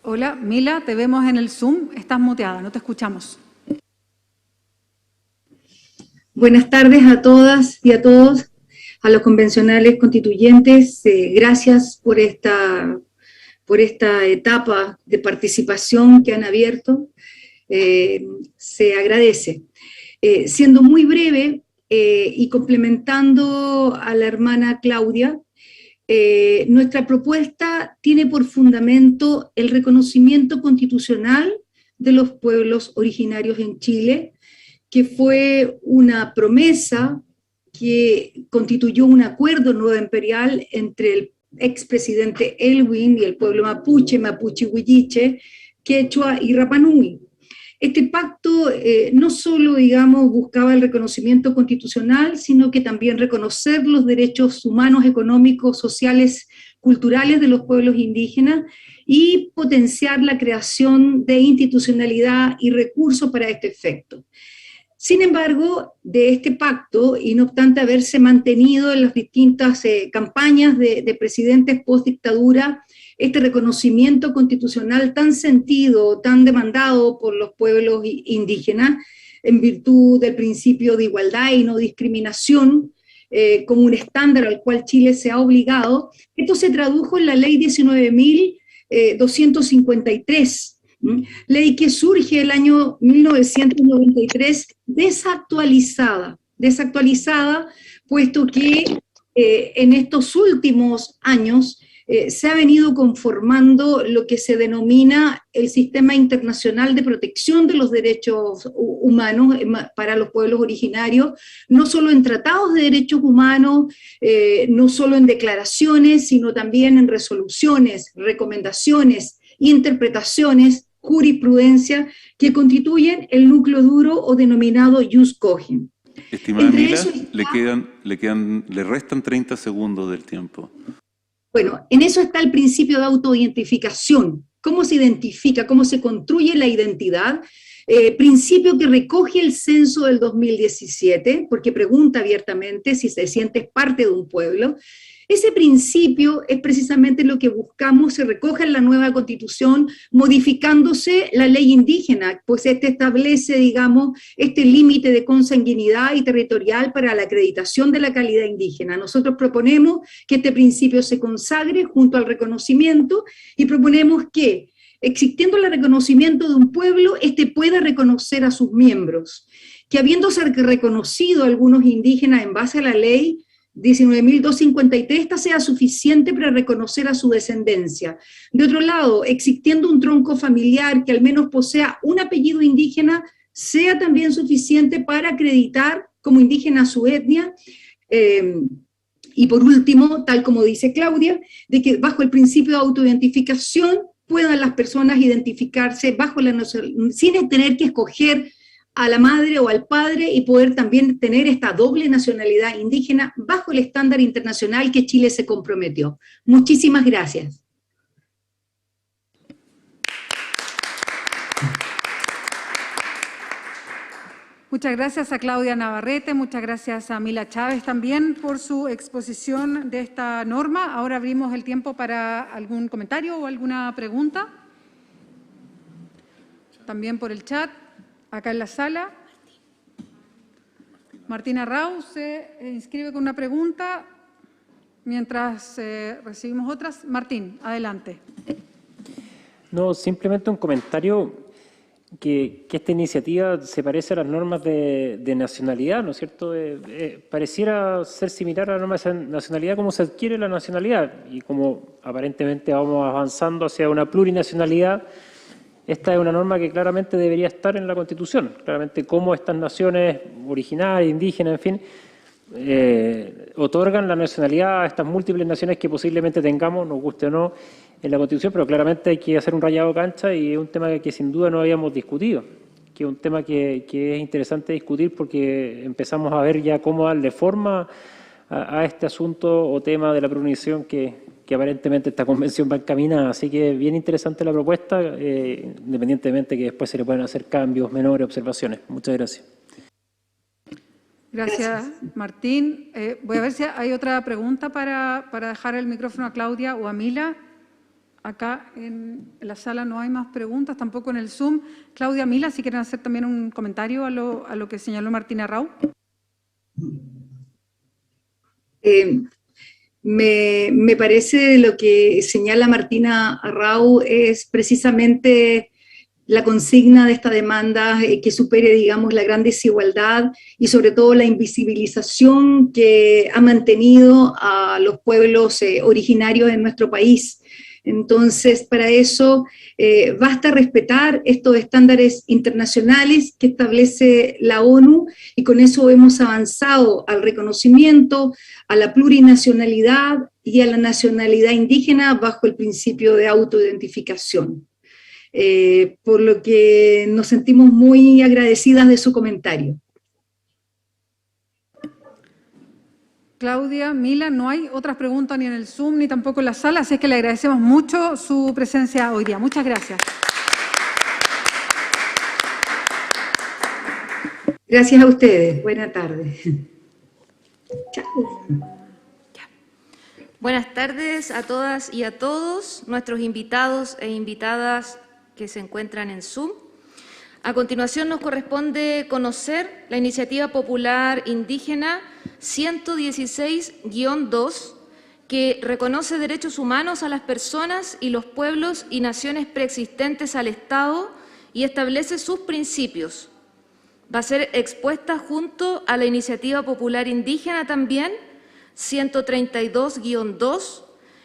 Hola, Mila, te vemos en el Zoom, estás muteada, no te escuchamos. Buenas tardes a todas y a todos, a los convencionales constituyentes. Gracias por esta etapa de participación que han abierto. Se agradece. Siendo muy breve y complementando a la hermana Claudia, nuestra propuesta tiene por fundamento el reconocimiento constitucional de los pueblos originarios en Chile, que fue una promesa que constituyó un acuerdo nuevo imperial entre el expresidente Elwin y el pueblo mapuche, Mapuche Huilliche, quechua y Rapa Nui. Este pacto no solo, digamos, buscaba el reconocimiento constitucional, sino que también reconocer los derechos humanos, económicos, sociales, culturales de los pueblos indígenas y potenciar la creación de institucionalidad y recursos para este efecto. Sin embargo, de este pacto, y no obstante haberse mantenido en las distintas campañas de presidentes post-dictadura, este reconocimiento constitucional tan sentido, tan demandado por los pueblos indígenas, en virtud del principio de igualdad y no discriminación, como un estándar al cual Chile se ha obligado, esto se tradujo en la ley 19.253, ley que surge el año 1993 desactualizada, puesto que en estos últimos años se ha venido conformando lo que se denomina el Sistema Internacional de Protección de los Derechos Humanos para los pueblos originarios, no solo en tratados de derechos humanos, no solo en declaraciones, sino también en resoluciones, recomendaciones, interpretaciones, jurisprudencia, que constituyen el núcleo duro o denominado jus cogens. Estimada Mila, le restan 30 segundos del tiempo. Bueno, en eso está el principio de autoidentificación. ¿Cómo se identifica? ¿Cómo se construye la identidad? Principio que recoge el censo del 2017, porque pregunta abiertamente si se siente parte de un pueblo. Ese principio es precisamente lo que buscamos se recoja en la nueva Constitución, modificándose la ley indígena, pues este establece, digamos, este límite de consanguinidad y territorial para la acreditación de la calidad indígena. Nosotros proponemos que este principio se consagre junto al reconocimiento y proponemos que, existiendo el reconocimiento de un pueblo, este pueda reconocer a sus miembros, que habiéndose reconocido a algunos indígenas en base a la ley 19.253, esta sea suficiente para reconocer a su descendencia. De otro lado, existiendo un tronco familiar que al menos posea un apellido indígena, sea también suficiente para acreditar como indígena a su etnia. Y por último, tal como dice Claudia, de que bajo el principio de autoidentificación puedan las personas identificarse sin tener que escoger a la madre o al padre y poder también tener esta doble nacionalidad indígena bajo el estándar internacional que Chile se comprometió. Muchísimas gracias. Muchas gracias a Claudia Navarrete, muchas gracias a Mila Chávez también por su exposición de esta norma. Ahora abrimos el tiempo para algún comentario o alguna pregunta. También por el chat. Acá en la sala, Martina Rau se inscribe con una pregunta mientras recibimos otras. Martín, adelante. No, simplemente un comentario que esta iniciativa se parece a las normas de nacionalidad, ¿no es cierto? Pareciera ser similar a la norma de nacionalidad, como se adquiere la nacionalidad y como aparentemente vamos avanzando hacia una plurinacionalidad. Esta es una norma que claramente debería estar en la Constitución, claramente cómo estas naciones originarias, indígenas, en fin, otorgan la nacionalidad a estas múltiples naciones que posiblemente tengamos, nos guste o no, en la Constitución, pero claramente hay que hacer un rayado cancha y es un tema que sin duda no habíamos discutido, que es un tema que es interesante discutir porque empezamos a ver ya cómo darle forma a este asunto o tema de la plurinación que aparentemente esta convención va encaminada, así que bien interesante la propuesta, independientemente que después se le puedan hacer cambios, menores, observaciones. Muchas gracias. Gracias, Martín. Voy a ver si hay otra pregunta para dejar el micrófono a Claudia o a Mila. Acá en la sala no hay más preguntas, tampoco en el Zoom. Claudia, Mila, si quieren hacer también un comentario a lo que señaló Martina Rau. Me parece lo que señala Martina Rau es precisamente la consigna de esta demanda que supere, digamos, la gran desigualdad y sobre todo la invisibilización que ha mantenido a los pueblos originarios en nuestro país. Entonces, para eso basta respetar estos estándares internacionales que establece la ONU y con eso hemos avanzado al reconocimiento, a la plurinacionalidad y a la nacionalidad indígena bajo el principio de autoidentificación. por lo que nos sentimos muy agradecidas de su comentario. Claudia, Mila, no hay otras preguntas ni en el Zoom ni tampoco en la sala, así que le agradecemos mucho su presencia hoy día. Muchas gracias. Gracias a ustedes. Buena tarde. Chao. Buenas tardes a todas y a todos, nuestros invitados e invitadas que se encuentran en Zoom. A continuación nos corresponde conocer la iniciativa popular indígena 116-2, que reconoce derechos humanos a las personas y los pueblos y naciones preexistentes al Estado y establece sus principios. Va a ser expuesta junto a la iniciativa popular indígena también 132-2,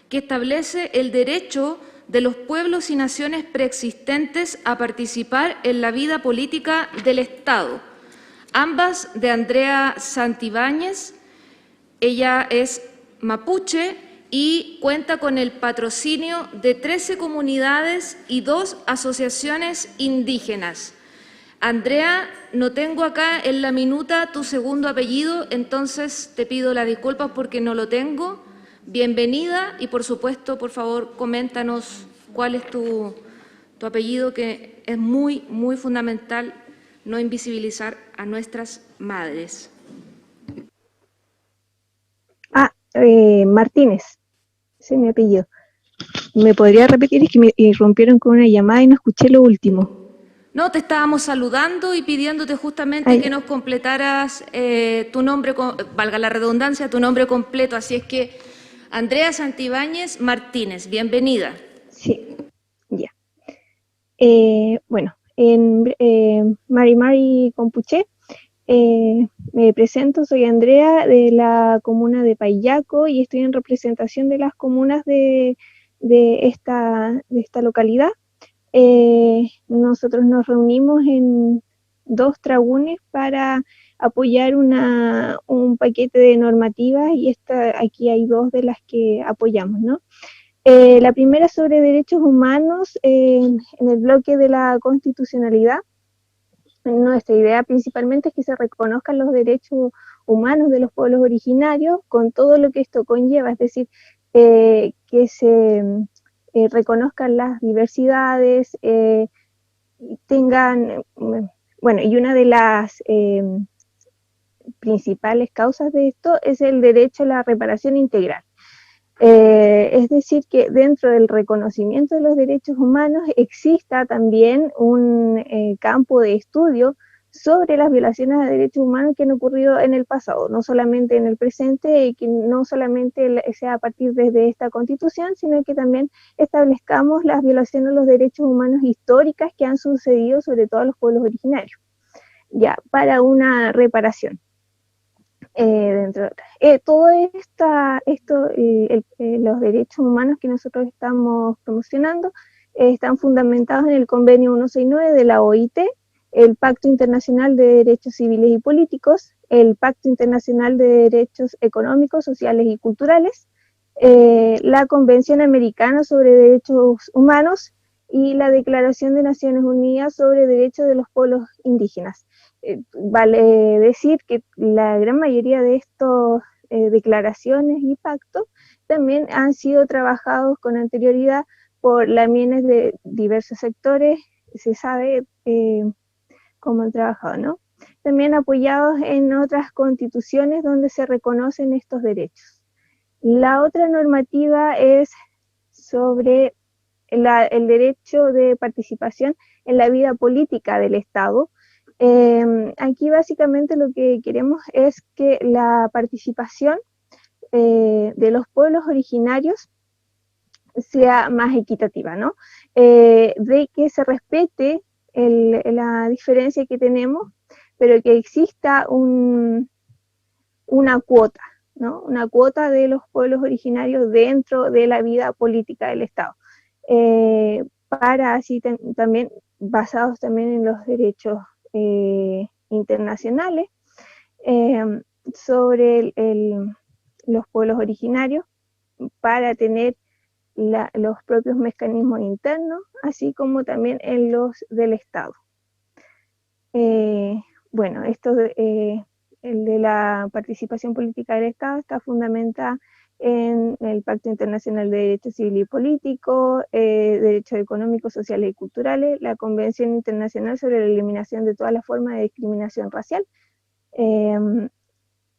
que establece el derecho de los pueblos y naciones preexistentes a participar en la vida política del Estado. Ambas de Andrea Santibáñez. Ella es mapuche y cuenta con el patrocinio de 13 comunidades y 2 asociaciones indígenas. Andrea, no tengo acá en la minuta tu segundo apellido, entonces te pido las disculpas porque no lo tengo. Bienvenida y, por supuesto, por favor, coméntanos cuál es tu apellido, que es muy, muy fundamental no invisibilizar a nuestras madres. Martínez, ese es mi apellido. ¿Me podría repetir? Es que me irrumpieron con una llamada y no escuché lo último. No, te estábamos saludando y pidiéndote justamente que nos completaras tu nombre, valga la redundancia, tu nombre completo. Así es que, Andrea Santibáñez Martínez, bienvenida. Sí, ya. Bueno, en Mari Compuché, me presento, soy Andrea de la comuna de Payaco y estoy en representación de las comunas de esta localidad. Nosotros nos reunimos en 2 tragunes para apoyar un paquete de normativas y aquí hay 2 de las que apoyamos, ¿no? La primera sobre derechos humanos en el bloque de la constitucionalidad. Nuestra idea principalmente es que se reconozcan los derechos humanos de los pueblos originarios con todo lo que esto conlleva, es decir, que se reconozcan las diversidades, tengan, bueno, y una de las principales causas de esto es el derecho a la reparación integral. Es decir, que dentro del reconocimiento de los derechos humanos exista también un campo de estudio sobre las violaciones a derechos humanos que han ocurrido en el pasado, no solamente en el presente, y que no solamente sea a partir de esta Constitución, sino que también establezcamos las violaciones a los derechos humanos históricas que han sucedido sobre todo a los pueblos originarios, ya, para una reparación. Todo los derechos humanos que nosotros estamos promocionando están fundamentados en el Convenio 169 de la OIT, el Pacto Internacional de Derechos Civiles y Políticos, el Pacto Internacional de Derechos Económicos, Sociales y Culturales, la Convención Americana sobre Derechos Humanos y la Declaración de Naciones Unidas sobre Derechos de los Pueblos Indígenas. Vale decir que la gran mayoría de estas declaraciones y pactos también han sido trabajados con anterioridad por lamienes de diversos sectores, se sabe cómo han trabajado, ¿no? También apoyados en otras constituciones donde se reconocen estos derechos. La otra normativa es sobre el derecho de participación en la vida política del Estado. Aquí básicamente lo que queremos es que la participación de los pueblos originarios sea más equitativa, ¿no? De que se respete la diferencia que tenemos, pero que exista una cuota, ¿no? Una cuota de los pueblos originarios dentro de la vida política del Estado, para así también, basados también en los derechos internacionales sobre los pueblos originarios, para tener los propios mecanismos internos, así como también en los del Estado. Bueno, el de la participación política del Estado está fundamentada en el Pacto Internacional de Derechos Civiles y Políticos, Derechos Económicos, Sociales y Culturales, la Convención Internacional sobre la Eliminación de todas las formas de discriminación racial,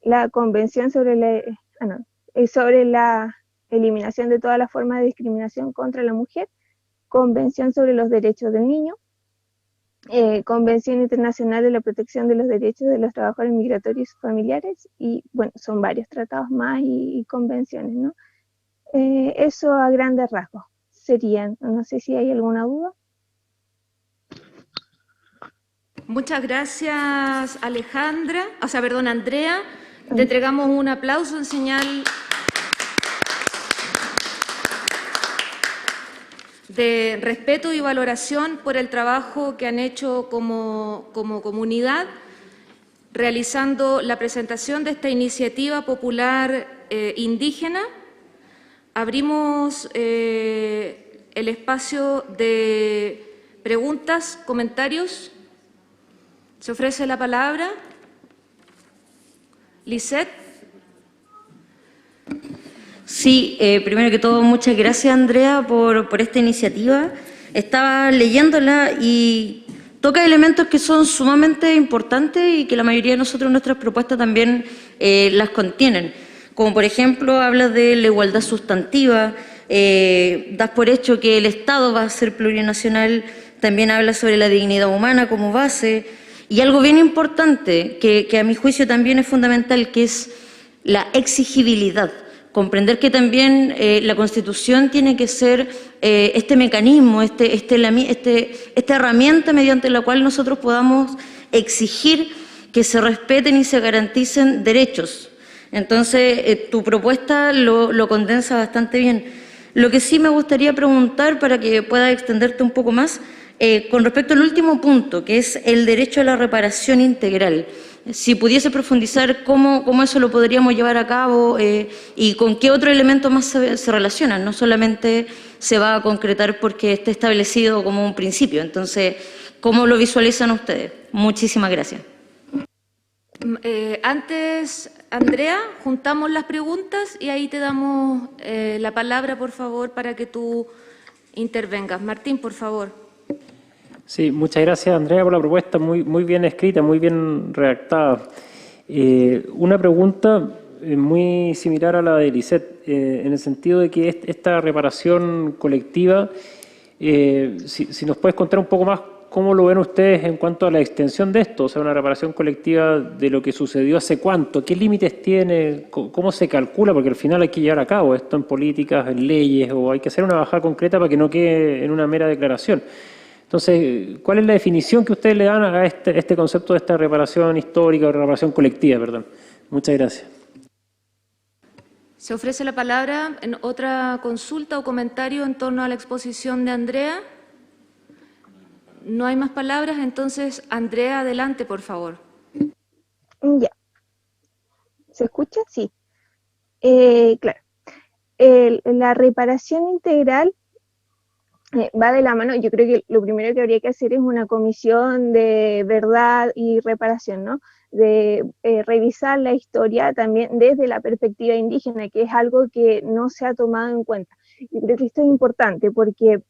la Convención sobre la eliminación de todas las formas de discriminación contra la mujer, Convención sobre los Derechos del Niño, Convención Internacional de la Protección de los Derechos de los Trabajadores Migratorios y Familiares, y bueno, son varios tratados más y convenciones, ¿no? Eso a grandes rasgos serían. No sé si hay alguna duda. Muchas gracias, Andrea. Te entregamos un aplauso en señal de respeto y valoración por el trabajo que han hecho como comunidad, realizando la presentación de esta iniciativa popular indígena. Abrimos el espacio de preguntas, comentarios. Se ofrece la palabra. Lisette. Sí, primero que todo, muchas gracias, Andrea, por esta iniciativa. Estaba leyéndola y toca elementos que son sumamente importantes y que la mayoría de nosotros, nuestras propuestas también las contienen. Como por ejemplo, hablas de la igualdad sustantiva, das por hecho que el Estado va a ser plurinacional, también habla sobre la dignidad humana como base, y algo bien importante, que a mi juicio también es fundamental, que es la exigibilidad. Comprender que también la Constitución tiene que ser este mecanismo, esta herramienta mediante la cual nosotros podamos exigir que se respeten y se garanticen derechos. Entonces, tu propuesta lo condensa bastante bien. Lo que sí me gustaría preguntar, para que pueda extenderte un poco más, con respecto al último punto, que es el derecho a la reparación integral. Si pudiese profundizar cómo eso lo podríamos llevar a cabo y con qué otro elemento más se relacionan. No solamente se va a concretar porque esté establecido como un principio. Entonces, ¿cómo lo visualizan ustedes? Muchísimas gracias. Antes, Andrea, juntamos las preguntas y ahí te damos la palabra, por favor, para que tú intervengas. Martín, por favor. Sí, muchas gracias, Andrea, por la propuesta, muy bien escrita, muy bien redactada. Una pregunta muy similar a la de Lisette, en el sentido de que esta reparación colectiva, si nos puedes contar un poco más cómo lo ven ustedes en cuanto a la extensión de esto, o sea, una reparación colectiva de lo que sucedió hace cuánto, qué límites tiene, cómo se calcula, porque al final hay que llevar a cabo esto en políticas, en leyes, o hay que hacer una bajada concreta para que no quede en una mera declaración. Entonces, ¿cuál es la definición que ustedes le dan a este concepto de esta reparación histórica o reparación colectiva? Perdón. Muchas gracias. Se ofrece la palabra en otra consulta o comentario en torno a la exposición de Andrea. No hay más palabras, entonces, Andrea, adelante, por favor. Ya. ¿Se escucha? Sí. Claro. La reparación integral va de la mano. Yo creo que lo primero que habría que hacer es una comisión de verdad y reparación, ¿no? De revisar la historia también desde la perspectiva indígena, que es algo que no se ha tomado en cuenta. Yo creo que esto es importante porque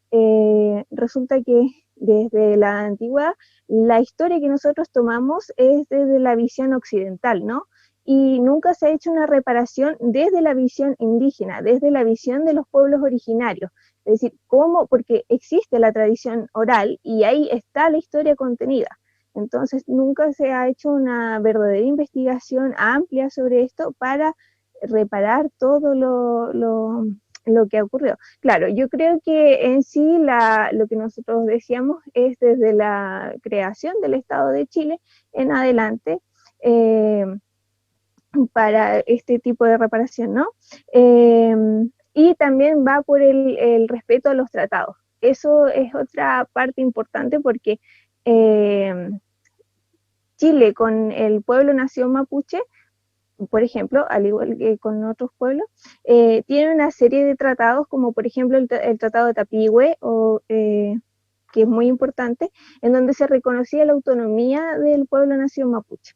resulta que desde la antigüedad la historia que nosotros tomamos es desde la visión occidental, ¿no? Y nunca se ha hecho una reparación desde la visión indígena, desde la visión de los pueblos originarios. Es decir, ¿cómo? Porque existe la tradición oral y ahí está la historia contenida. Entonces, nunca se ha hecho una verdadera investigación amplia sobre esto para reparar todo lo que ocurrió. Claro, yo creo que en sí lo que nosotros decíamos es desde la creación del Estado de Chile en adelante, para este tipo de reparación, ¿no? Y también va por el respeto a los tratados. Eso es otra parte importante porque Chile con el pueblo nación mapuche por ejemplo, al igual que con otros pueblos, tiene una serie de tratados, como por ejemplo el Tratado de Tapigüe, que es muy importante, en donde se reconocía la autonomía del pueblo nación mapuche.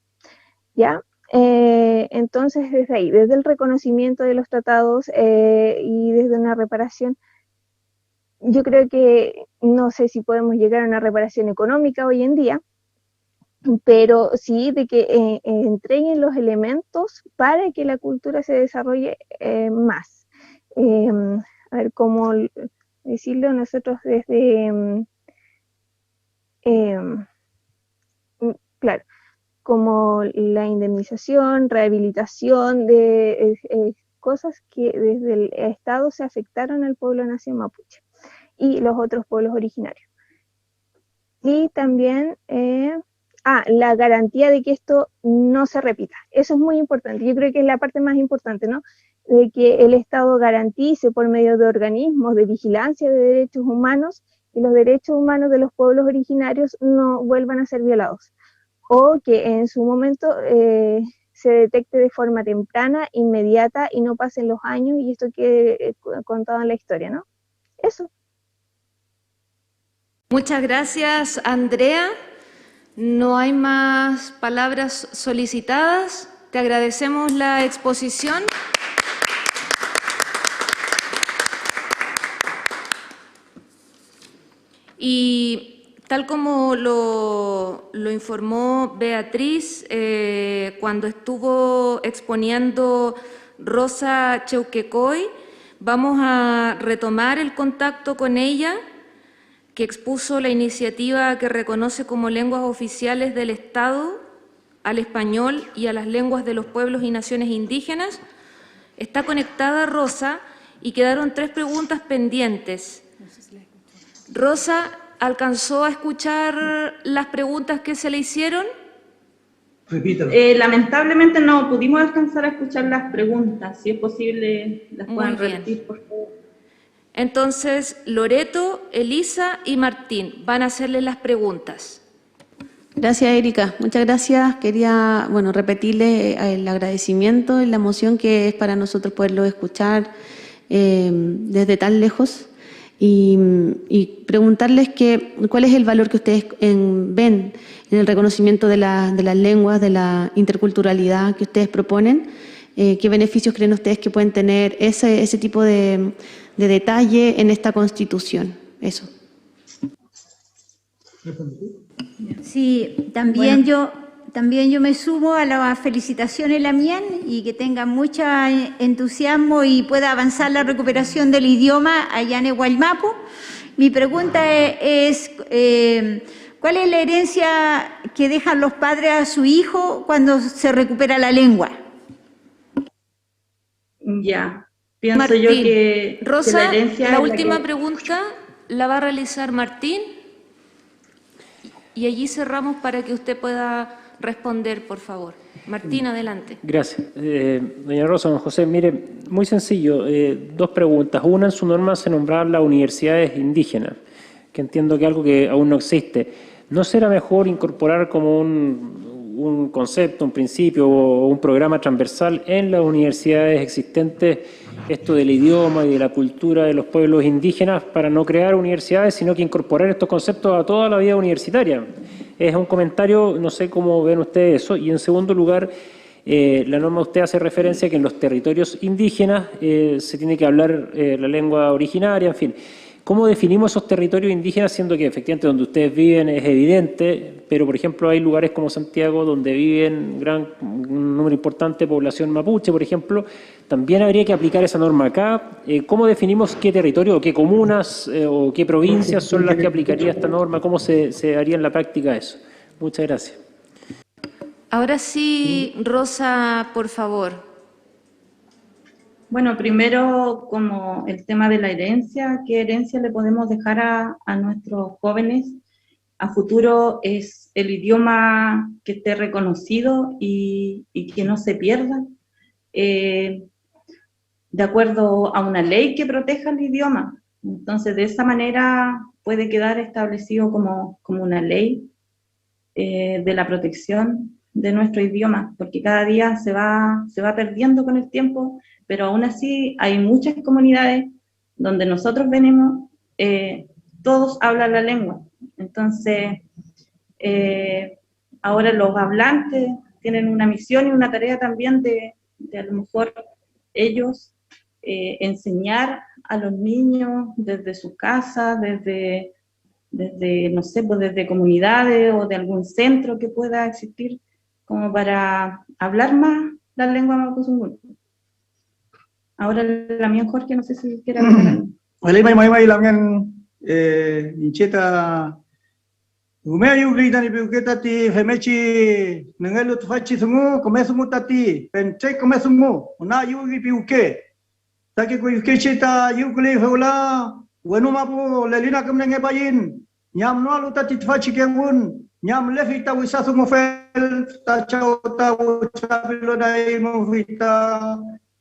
¿Ya? Entonces, desde ahí, desde el reconocimiento de los tratados y desde una reparación, yo creo que no sé si podemos llegar a una reparación económica hoy en día, pero sí de que entreguen los elementos para que la cultura se desarrolle más. A ver, ¿cómo decirlo? Nosotros desde, claro, como la indemnización, rehabilitación de cosas que desde el Estado se afectaron al pueblo nación mapuche y los otros pueblos originarios. Y también la garantía de que esto no se repita. Eso es muy importante. Yo creo que es la parte más importante, ¿no? De que el Estado garantice por medio de organismos de vigilancia de derechos humanos que los derechos humanos de los pueblos originarios no vuelvan a ser violados, o que en su momento se detecte de forma temprana, inmediata, y no pasen los años y esto quede contado en la historia, ¿no? Eso. Muchas gracias, Andrea. No hay más palabras solicitadas. Te agradecemos la exposición. Y tal como lo informó Beatriz cuando estuvo exponiendo Rosa Cheuquecoy, vamos a retomar el contacto con ella, que expuso la iniciativa que reconoce como lenguas oficiales del Estado al español y a las lenguas de los pueblos y naciones indígenas. Está conectada Rosa y quedaron 3 preguntas pendientes. Rosa, ¿alcanzó a escuchar las preguntas que se le hicieron? Repítalo. Lamentablemente no pudimos alcanzar a escuchar las preguntas. Si es posible, las puedan repetir, por favor. Entonces, Loreto, Elisa y Martín van a hacerle las preguntas. Gracias, Erika. Muchas gracias. Quería, repetirle el agradecimiento y la emoción que es para nosotros poderlo escuchar desde tan lejos y preguntarles cuál es el valor que ustedes ven en el reconocimiento de las lenguas, de la interculturalidad que ustedes proponen. ¿Qué beneficios creen ustedes que pueden tener ese tipo de detalle en esta Constitución? Eso. Sí, también yo me sumo a las felicitaciones, Lamien, y que tenga mucho entusiasmo y pueda avanzar la recuperación del idioma allá en Guaymapu. Mi pregunta es ¿cuál es la herencia que dejan los padres a su hijo cuando se recupera la lengua? Ya, pienso Martín. yo que Rosa, la herencia la es última que... pregunta la va a realizar Martín y allí cerramos para que usted pueda responder, por favor. Martín, adelante. Gracias. Doña Rosa, don José, mire, muy sencillo, 2 preguntas. Una, en su norma se nombraban las universidades indígenas, que entiendo que es algo que aún no existe. ¿No será mejor incorporar como un concepto, un principio o un programa transversal en las universidades existentes esto del idioma y de la cultura de los pueblos indígenas para no crear universidades, sino que incorporar estos conceptos a toda la vida universitaria? Es un comentario, no sé cómo ven ustedes eso. Y en segundo lugar, la norma usted hace referencia a que en los territorios indígenas se tiene que hablar la lengua originaria, en fin. ¿Cómo definimos esos territorios indígenas, siendo que efectivamente donde ustedes viven es evidente, pero por ejemplo hay lugares como Santiago donde viven un número importante de población mapuche, por ejemplo? También habría que aplicar esa norma acá. ¿Cómo definimos qué territorio o qué comunas o qué provincias son las que aplicaría esta norma? ¿Cómo se haría en la práctica eso? Muchas gracias. Ahora sí, Rosa, por favor. Bueno, primero, como el tema de la herencia, ¿qué herencia le podemos dejar a nuestros jóvenes a futuro? Es el idioma que esté reconocido y que no se pierda, de acuerdo a una ley que proteja el idioma. Entonces, de esa manera puede quedar establecido como una ley de la protección de nuestro idioma, porque cada día se va perdiendo con el tiempo, pero aún así hay muchas comunidades donde nosotros venimos, todos hablan la lengua. Entonces, ahora los hablantes tienen una misión y una tarea también de a lo mejor ellos enseñar a los niños desde su casa, desde no sé, pues desde comunidades o de algún centro que pueda existir, como para hablar más la lengua mapuzungún. Ahora la mía Jorge, no sé si quiere hablar. Alay may langan incheta Umayu grita ni buketa ti femechi nangelo tfachi sungu komesumu tati penche komesumu una yugi biuke taki ko yuke cheta yukle hola wenu mapu lelina kamnenge bayin nyam no alu tati tfachi kengun nyam lefita wisa sungu fel ta chauta uchabilo dai mu vita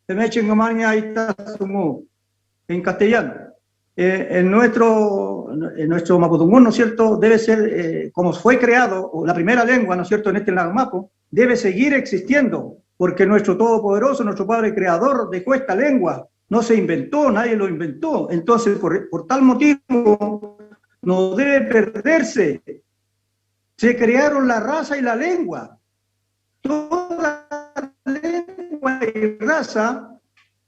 femechi ngamanya ita sungu en castellano. En nuestro mapudungún, ¿no es cierto?, debe ser, como fue creado, la primera lengua, ¿no es cierto?, en este Nagmapo, debe seguir existiendo, porque nuestro Todopoderoso, nuestro Padre Creador, dejó esta lengua, no se inventó, nadie lo inventó. Entonces, por tal motivo, no debe perderse. Se crearon la raza y la lengua. Toda lengua y raza,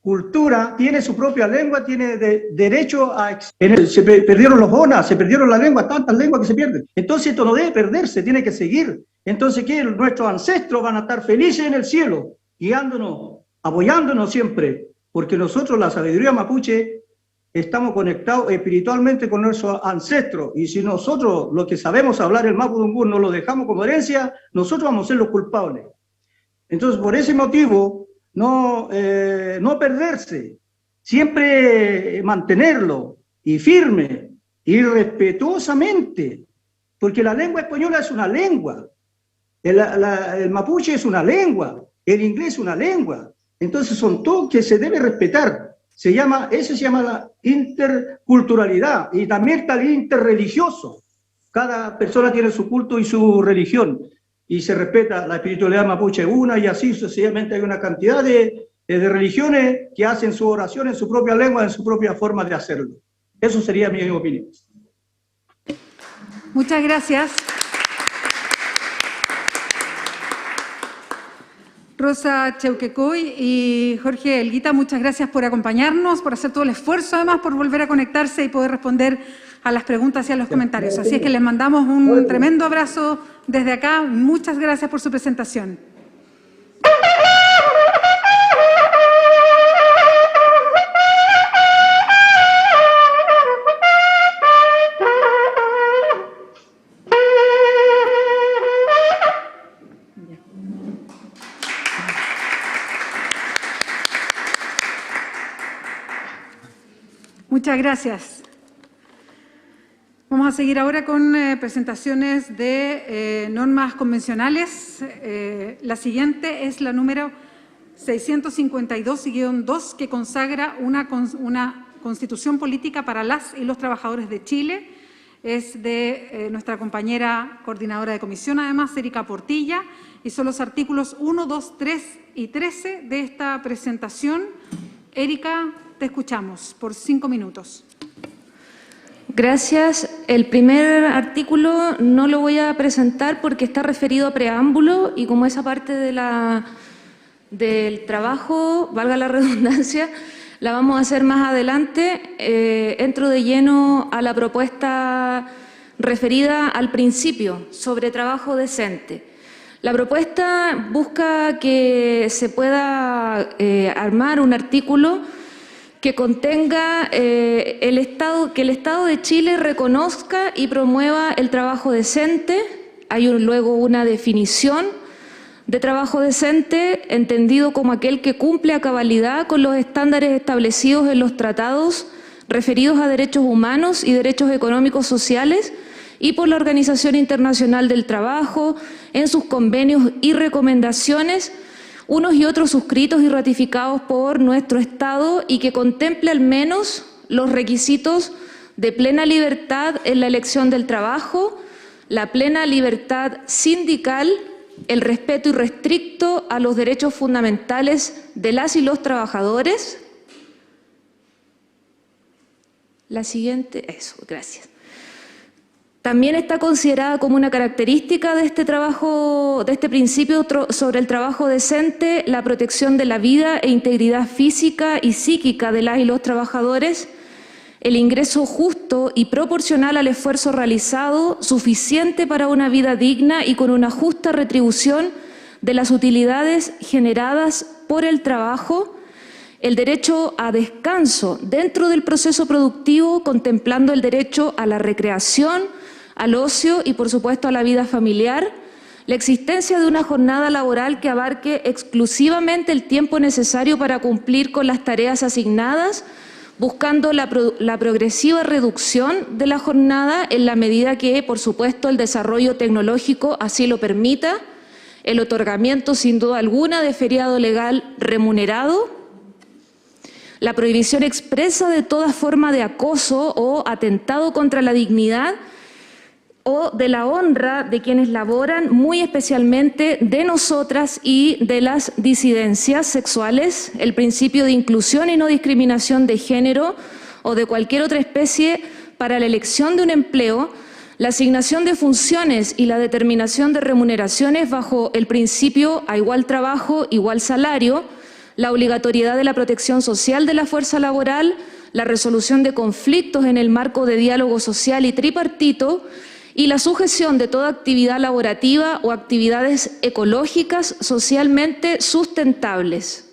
cultura, tiene su propia lengua, tiene derecho a... Se perdieron los onas, se perdieron la lengua, tantas lenguas que se pierden. Entonces esto no debe perderse, tiene que seguir. Entonces, ¿qué? Nuestros ancestros van a estar felices en el cielo, guiándonos, apoyándonos siempre, porque nosotros, la sabiduría mapuche, estamos conectados espiritualmente con nuestros ancestros, y si nosotros, los que sabemos hablar el mapudungún, no lo dejamos como herencia, nosotros vamos a ser los culpables. Entonces, por ese motivo, no perderse, siempre mantenerlo, y firme, y respetuosamente, porque la lengua española es una lengua, el mapuche es una lengua, el inglés es una lengua, entonces son todos que se debe respetar. Eso se llama la interculturalidad, y también está el interreligioso. Cada persona tiene su culto y su religión, y se respeta la espiritualidad mapuche una, y así sucesivamente hay una cantidad de religiones que hacen su oración en su propia lengua, en su propia forma de hacerlo. Eso sería mi opinión. Muchas gracias. Rosa Cheuquecoy y Jorge Elguita, muchas gracias por acompañarnos, por hacer todo el esfuerzo, además por volver a conectarse y poder responder a las preguntas y a los comentarios. Así es que les mandamos un tremendo abrazo desde acá. Muchas gracias por su presentación. Muchas gracias. Vamos a seguir ahora con presentaciones de normas convencionales. La siguiente es la número 652-2, que consagra una constitución política para las y los trabajadores de Chile. Es de nuestra compañera coordinadora de comisión, además, Erika Portilla, y son los artículos 1, 2, 3 y 13 de esta presentación. Erika, te escuchamos por 5 minutos. Gracias. El primer artículo no lo voy a presentar porque está referido a preámbulo, y como esa parte del trabajo, valga la redundancia, la vamos a hacer más adelante. Entro de lleno a la propuesta referida al principio sobre trabajo decente. La propuesta busca que se pueda armar un artículo que contenga que el Estado de Chile reconozca y promueva el trabajo decente. Hay luego una definición de trabajo decente, entendido como aquel que cumple a cabalidad con los estándares establecidos en los tratados referidos a derechos humanos y derechos económicos sociales y por la Organización Internacional del Trabajo en sus convenios y recomendaciones, unos y otros suscritos y ratificados por nuestro Estado, y que contemple al menos los requisitos de plena libertad en la elección del trabajo, la plena libertad sindical, el respeto irrestricto a los derechos fundamentales de las y los trabajadores. La siguiente, eso, gracias. También está considerada como una característica de este trabajo, de este principio sobre el trabajo decente, la protección de la vida e integridad física y psíquica de las y los trabajadores, el ingreso justo y proporcional al esfuerzo realizado, suficiente para una vida digna y con una justa retribución de las utilidades generadas por el trabajo, el derecho a descanso dentro del proceso productivo, contemplando el derecho a la recreación, al ocio y, por supuesto, a la vida familiar, la existencia de una jornada laboral que abarque exclusivamente el tiempo necesario para cumplir con las tareas asignadas, buscando la progresiva reducción de la jornada en la medida que, por supuesto, el desarrollo tecnológico así lo permita, el otorgamiento, sin duda alguna, de feriado legal remunerado, la prohibición expresa de toda forma de acoso o atentado contra la dignidad o de la honra de quienes laboran, muy especialmente de nosotras y de las disidencias sexuales, el principio de inclusión y no discriminación de género o de cualquier otra especie para la elección de un empleo, la asignación de funciones y la determinación de remuneraciones bajo el principio a igual trabajo, igual salario, la obligatoriedad de la protección social de la fuerza laboral, la resolución de conflictos en el marco de diálogo social y tripartito, y la sujeción de toda actividad laborativa o actividades ecológicas socialmente sustentables.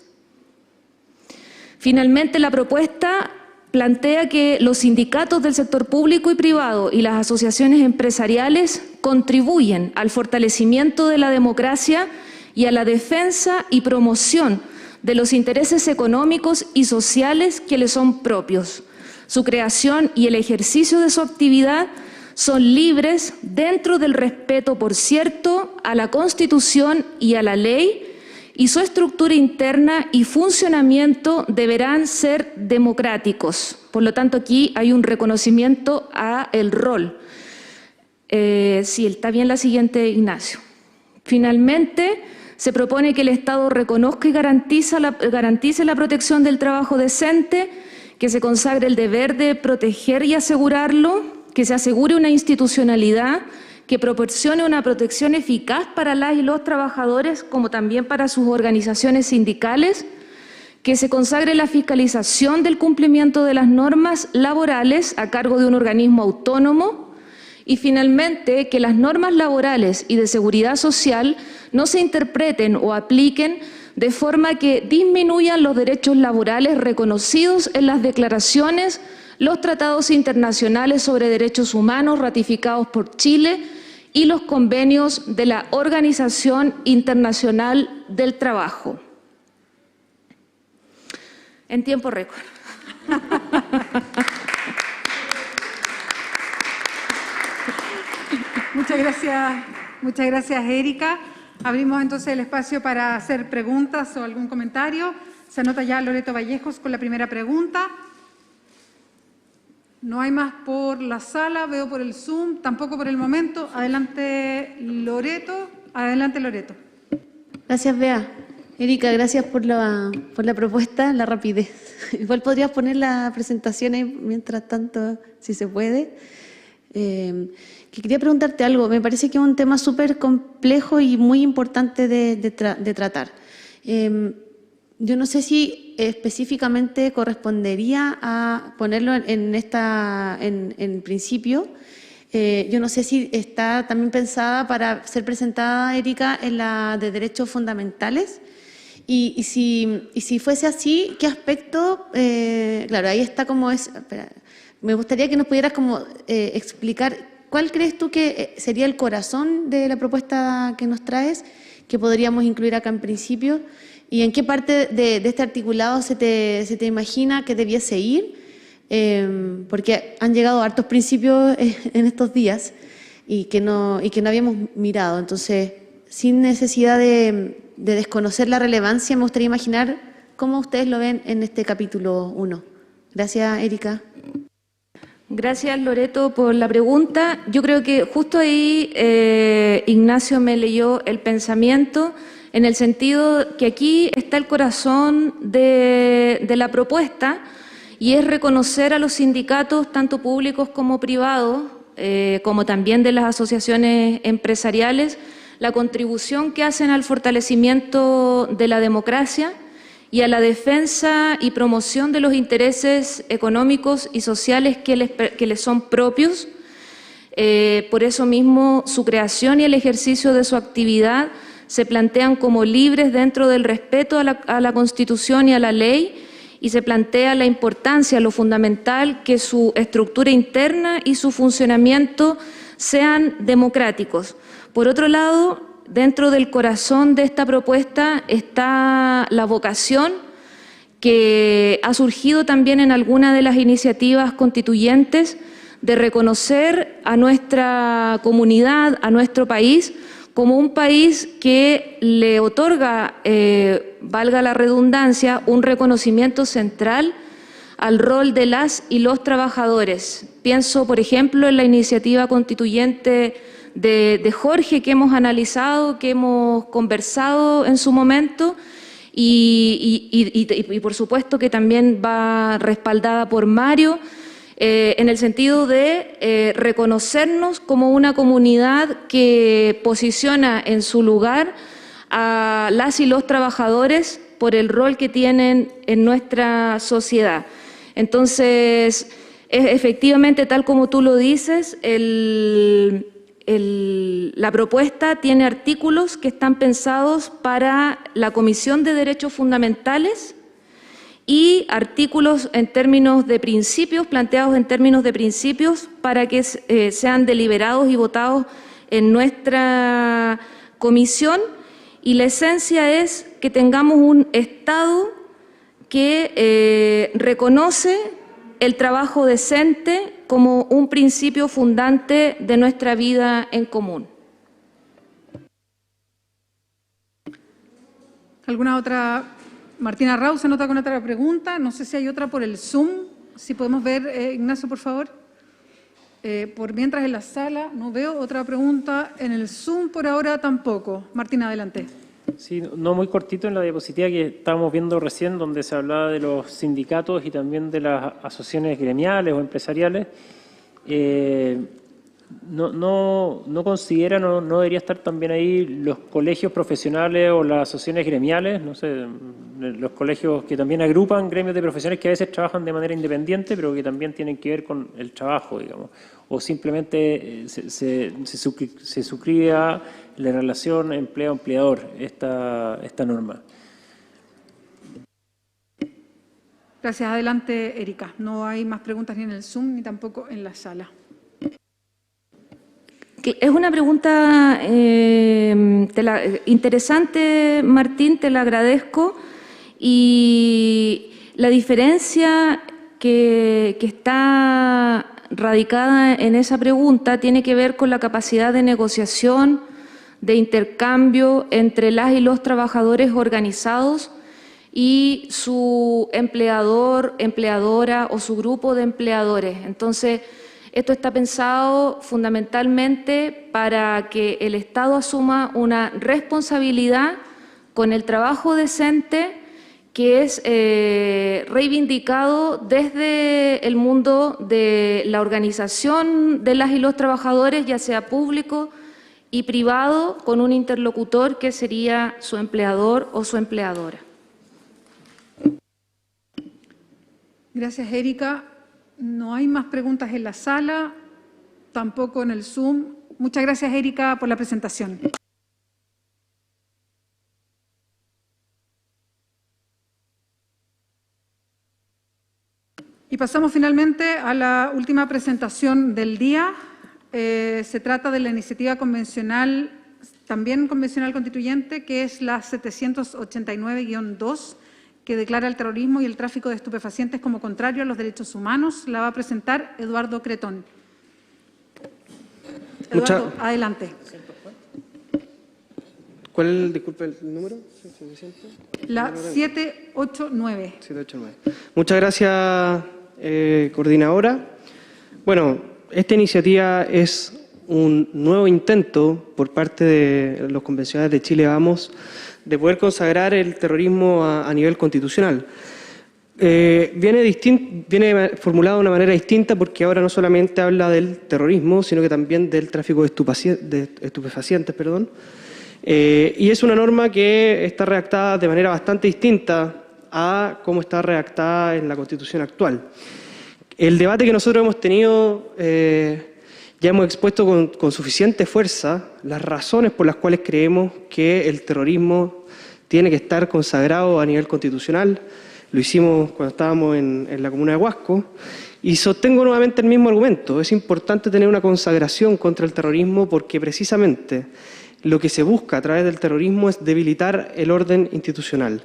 Finalmente, la propuesta plantea que los sindicatos del sector público y privado y las asociaciones empresariales contribuyen al fortalecimiento de la democracia y a la defensa y promoción de los intereses económicos y sociales que les son propios. Su creación y el ejercicio de su actividad son libres dentro del respeto, por cierto, a la Constitución y a la ley, y su estructura interna y funcionamiento deberán ser democráticos. Por lo tanto, aquí hay un reconocimiento a el rol. Sí, está bien la siguiente, Ignacio. Finalmente, se propone que el Estado reconozca y garantice la protección del trabajo decente, que se consagre el deber de proteger y asegurarlo, que se asegure una institucionalidad que proporcione una protección eficaz para las y los trabajadores, como también para sus organizaciones sindicales, que se consagre la fiscalización del cumplimiento de las normas laborales a cargo de un organismo autónomo, y finalmente que las normas laborales y de seguridad social no se interpreten o apliquen de forma que disminuyan los derechos laborales reconocidos en las declaraciones, los tratados internacionales sobre derechos humanos ratificados por Chile y los convenios de la Organización Internacional del Trabajo. En tiempo récord. Muchas gracias, Erika. Abrimos entonces el espacio para hacer preguntas o algún comentario. Se anota ya Loreto Vallejos con la primera pregunta. No hay más por la sala, veo por el Zoom, tampoco por el momento. Adelante, Loreto. Adelante, Loreto. Gracias, Bea. Erika, gracias por la propuesta, la rapidez. Igual podrías poner la presentación ahí mientras tanto, si se puede. Que quería preguntarte algo. Me parece que es un tema súper complejo y muy importante de tratar. Yo no sé si específicamente correspondería a ponerlo en principio. Yo no sé si está también pensada para ser presentada, Erika, en la de derechos fundamentales. Y si fuese así, ¿qué aspecto? Claro, ahí está como es. Espera, me gustaría que nos pudieras como explicar cuál crees tú que sería el corazón de la propuesta que nos traes, que podríamos incluir acá en principio. ¿Y en qué parte de este articulado se te imagina que debiese ir? Porque han llegado hartos principios en estos días y que no habíamos mirado. Entonces, sin necesidad de desconocer la relevancia, me gustaría imaginar cómo ustedes lo ven en este capítulo 1. Gracias, Erika. Gracias, Loreto, por la pregunta. Yo creo que justo ahí Ignacio me leyó el pensamiento, en el sentido que aquí está el corazón de la propuesta, y es reconocer a los sindicatos, tanto públicos como privados, como también de las asociaciones empresariales, la contribución que hacen al fortalecimiento de la democracia y a la defensa y promoción de los intereses económicos y sociales que les son propios. Por eso mismo, su creación y el ejercicio de su actividad se plantean como libres dentro del respeto a la Constitución y a la ley, y se plantea la importancia, lo fundamental, que su estructura interna y su funcionamiento sean democráticos. Por otro lado, dentro del corazón de esta propuesta está la vocación que ha surgido también en alguna de las iniciativas constituyentes de reconocer a nuestra comunidad, a nuestro país, como un país que le otorga, valga la redundancia, un reconocimiento central al rol de las y los trabajadores. Pienso, por ejemplo, en la iniciativa constituyente de Jorge, que hemos analizado, que hemos conversado en su momento, y por supuesto que también va respaldada por Mario, en el sentido de reconocernos como una comunidad que posiciona en su lugar a las y los trabajadores por el rol que tienen en nuestra sociedad. Entonces, efectivamente, tal como tú lo dices, la propuesta tiene artículos que están pensados para la Comisión de Derechos Fundamentales y artículos en términos de principios, planteados en términos de principios, para que sean deliberados y votados en nuestra comisión. Y la esencia es que tengamos un Estado que reconoce el trabajo decente como un principio fundante de nuestra vida en común. ¿Alguna otra? Martina Rau se nota con otra pregunta. No sé si hay otra por el Zoom. Si podemos ver, Ignacio, por favor. Por mientras en la sala no veo otra pregunta. En el Zoom por ahora tampoco. Martina, adelante. Sí, no muy cortito en la diapositiva que estábamos viendo recién, donde se hablaba de los sindicatos y también de las asociaciones gremiales o empresariales. ¿No considera, no debería estar también ahí los colegios profesionales o las asociaciones gremiales? No sé, los colegios que también agrupan gremios de profesionales que a veces trabajan de manera independiente, pero que también tienen que ver con el trabajo, digamos. O simplemente se suscribe a la relación empleado-empleador esta norma. Gracias. Adelante, Erika. No hay más preguntas ni en el Zoom ni tampoco en la sala. Es una pregunta interesante, Martín, te la agradezco. Y la diferencia que está radicada en esa pregunta tiene que ver con la capacidad de negociación, de intercambio entre las y los trabajadores organizados y su empleador, empleadora o su grupo de empleadores. Entonces, esto está pensado fundamentalmente para que el Estado asuma una responsabilidad con el trabajo decente que es reivindicado desde el mundo de la organización de las y los trabajadores, ya sea público y privado, con un interlocutor que sería su empleador o su empleadora. Gracias, Erika. No hay más preguntas en la sala, tampoco en el Zoom. Muchas gracias, Erika, por la presentación. Y pasamos finalmente a la última presentación del día. Se trata de la iniciativa convencional, también convencional constituyente, que es la 789-2, que declara el terrorismo y el tráfico de estupefacientes como contrario a los derechos humanos. La va a presentar Eduardo Cretón. Eduardo, adelante. ¿Cuál, disculpe, el número? La 789. 789. Muchas gracias, coordinadora. Bueno, esta iniciativa es un nuevo intento por parte de los convencionales de Chile Vamos de poder consagrar el terrorismo a nivel constitucional. Viene formulado de una manera distinta porque ahora no solamente habla del terrorismo, sino que también del tráfico de estupefacientes. Y es una norma que está redactada de manera bastante distinta a cómo está redactada en la Constitución actual. El debate que nosotros hemos tenido, ya hemos expuesto con suficiente fuerza las razones por las cuales creemos que el terrorismo tiene que estar consagrado a nivel constitucional. Lo hicimos cuando estábamos en la comuna de Huasco y sostengo nuevamente el mismo argumento. Es importante tener una consagración contra el terrorismo porque precisamente lo que se busca a través del terrorismo es debilitar el orden institucional,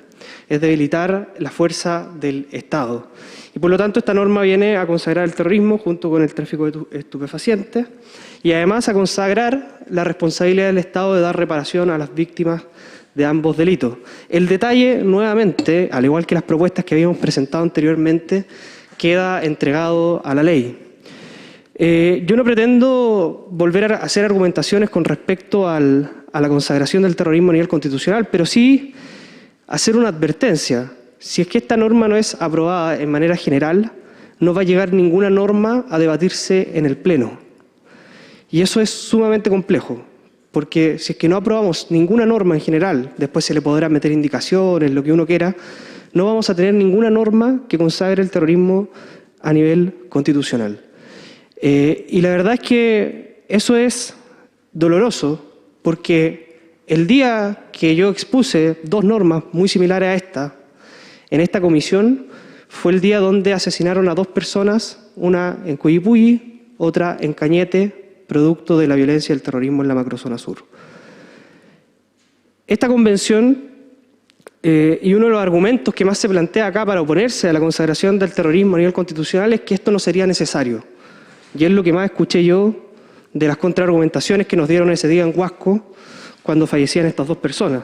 es debilitar la fuerza del Estado. Y por lo tanto esta norma viene a consagrar el terrorismo junto con el tráfico de estupefacientes y además a consagrar la responsabilidad del Estado de dar reparación a las víctimas de ambos delitos. El detalle, nuevamente, al igual que las propuestas que habíamos presentado anteriormente, queda entregado a la ley. Yo no pretendo volver a hacer argumentaciones con respecto a la consagración del terrorismo a nivel constitucional, pero sí hacer una advertencia. Si es que esta norma no es aprobada en manera general, no va a llegar ninguna norma a debatirse en el Pleno. Y eso es sumamente complejo, porque si es que no aprobamos ninguna norma en general, después se le podrá meter indicaciones, lo que uno quiera, no vamos a tener ninguna norma que consagre el terrorismo a nivel constitucional. Y la verdad es que eso es doloroso, porque el día que yo expuse dos normas muy similares a esta, en esta comisión, fue el día donde asesinaron a dos personas, una en Coyipulli, otra en Cañete, producto de la violencia y el terrorismo en la macrozona sur. Esta convención, y uno de los argumentos que más se plantea acá para oponerse a la consagración del terrorismo a nivel constitucional es que esto no sería necesario. Y es lo que más escuché yo de las contraargumentaciones que nos dieron ese día en Huasco cuando fallecían estas dos personas.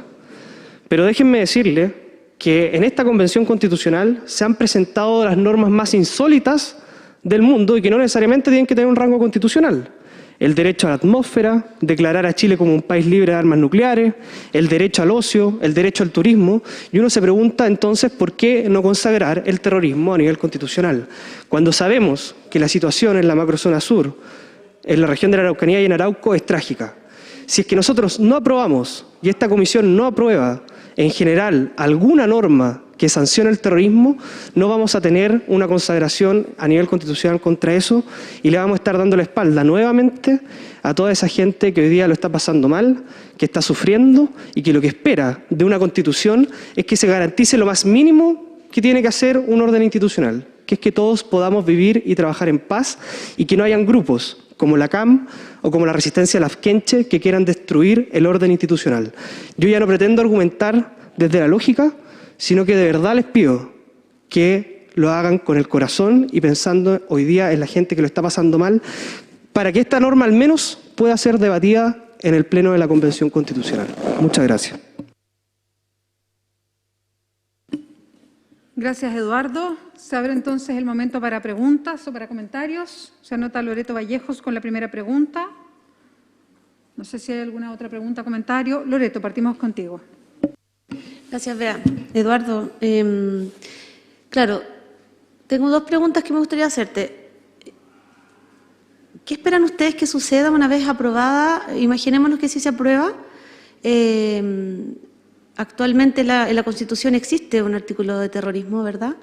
Pero déjenme decirle que en esta convención constitucional se han presentado las normas más insólitas del mundo y que no necesariamente tienen que tener un rango constitucional. El derecho a la atmósfera, declarar a Chile como un país libre de armas nucleares, el derecho al ocio, el derecho al turismo, y uno se pregunta entonces por qué no consagrar el terrorismo a nivel constitucional. Cuando sabemos que la situación en la macrozona sur, en la región de la Araucanía y en Arauco es trágica. Si es que nosotros no aprobamos, y esta comisión no aprueba en general alguna norma que sancione el terrorismo, no vamos a tener una consagración a nivel constitucional contra eso y le vamos a estar dando la espalda nuevamente a toda esa gente que hoy día lo está pasando mal, que está sufriendo y que lo que espera de una constitución es que se garantice lo más mínimo que tiene que hacer un orden institucional, que es que todos podamos vivir y trabajar en paz y que no hayan grupos como la CAM o como la resistencia lafkenche que quieran destruir el orden institucional. Yo ya no pretendo argumentar desde la lógica, sino que de verdad les pido que lo hagan con el corazón y pensando hoy día en la gente que lo está pasando mal, para que esta norma al menos pueda ser debatida en el Pleno de la Convención Constitucional. Muchas gracias. Gracias, Eduardo. Se abre entonces el momento para preguntas o para comentarios. Se anota Loreto Vallejos con la primera pregunta. No sé si hay alguna otra pregunta o comentario. Loreto, partimos contigo. Gracias, Bea. Eduardo, claro, tengo dos preguntas que me gustaría hacerte. ¿Qué esperan ustedes que suceda una vez aprobada? Imaginémonos que si se aprueba, actualmente en la Constitución existe un artículo de terrorismo, ¿verdad?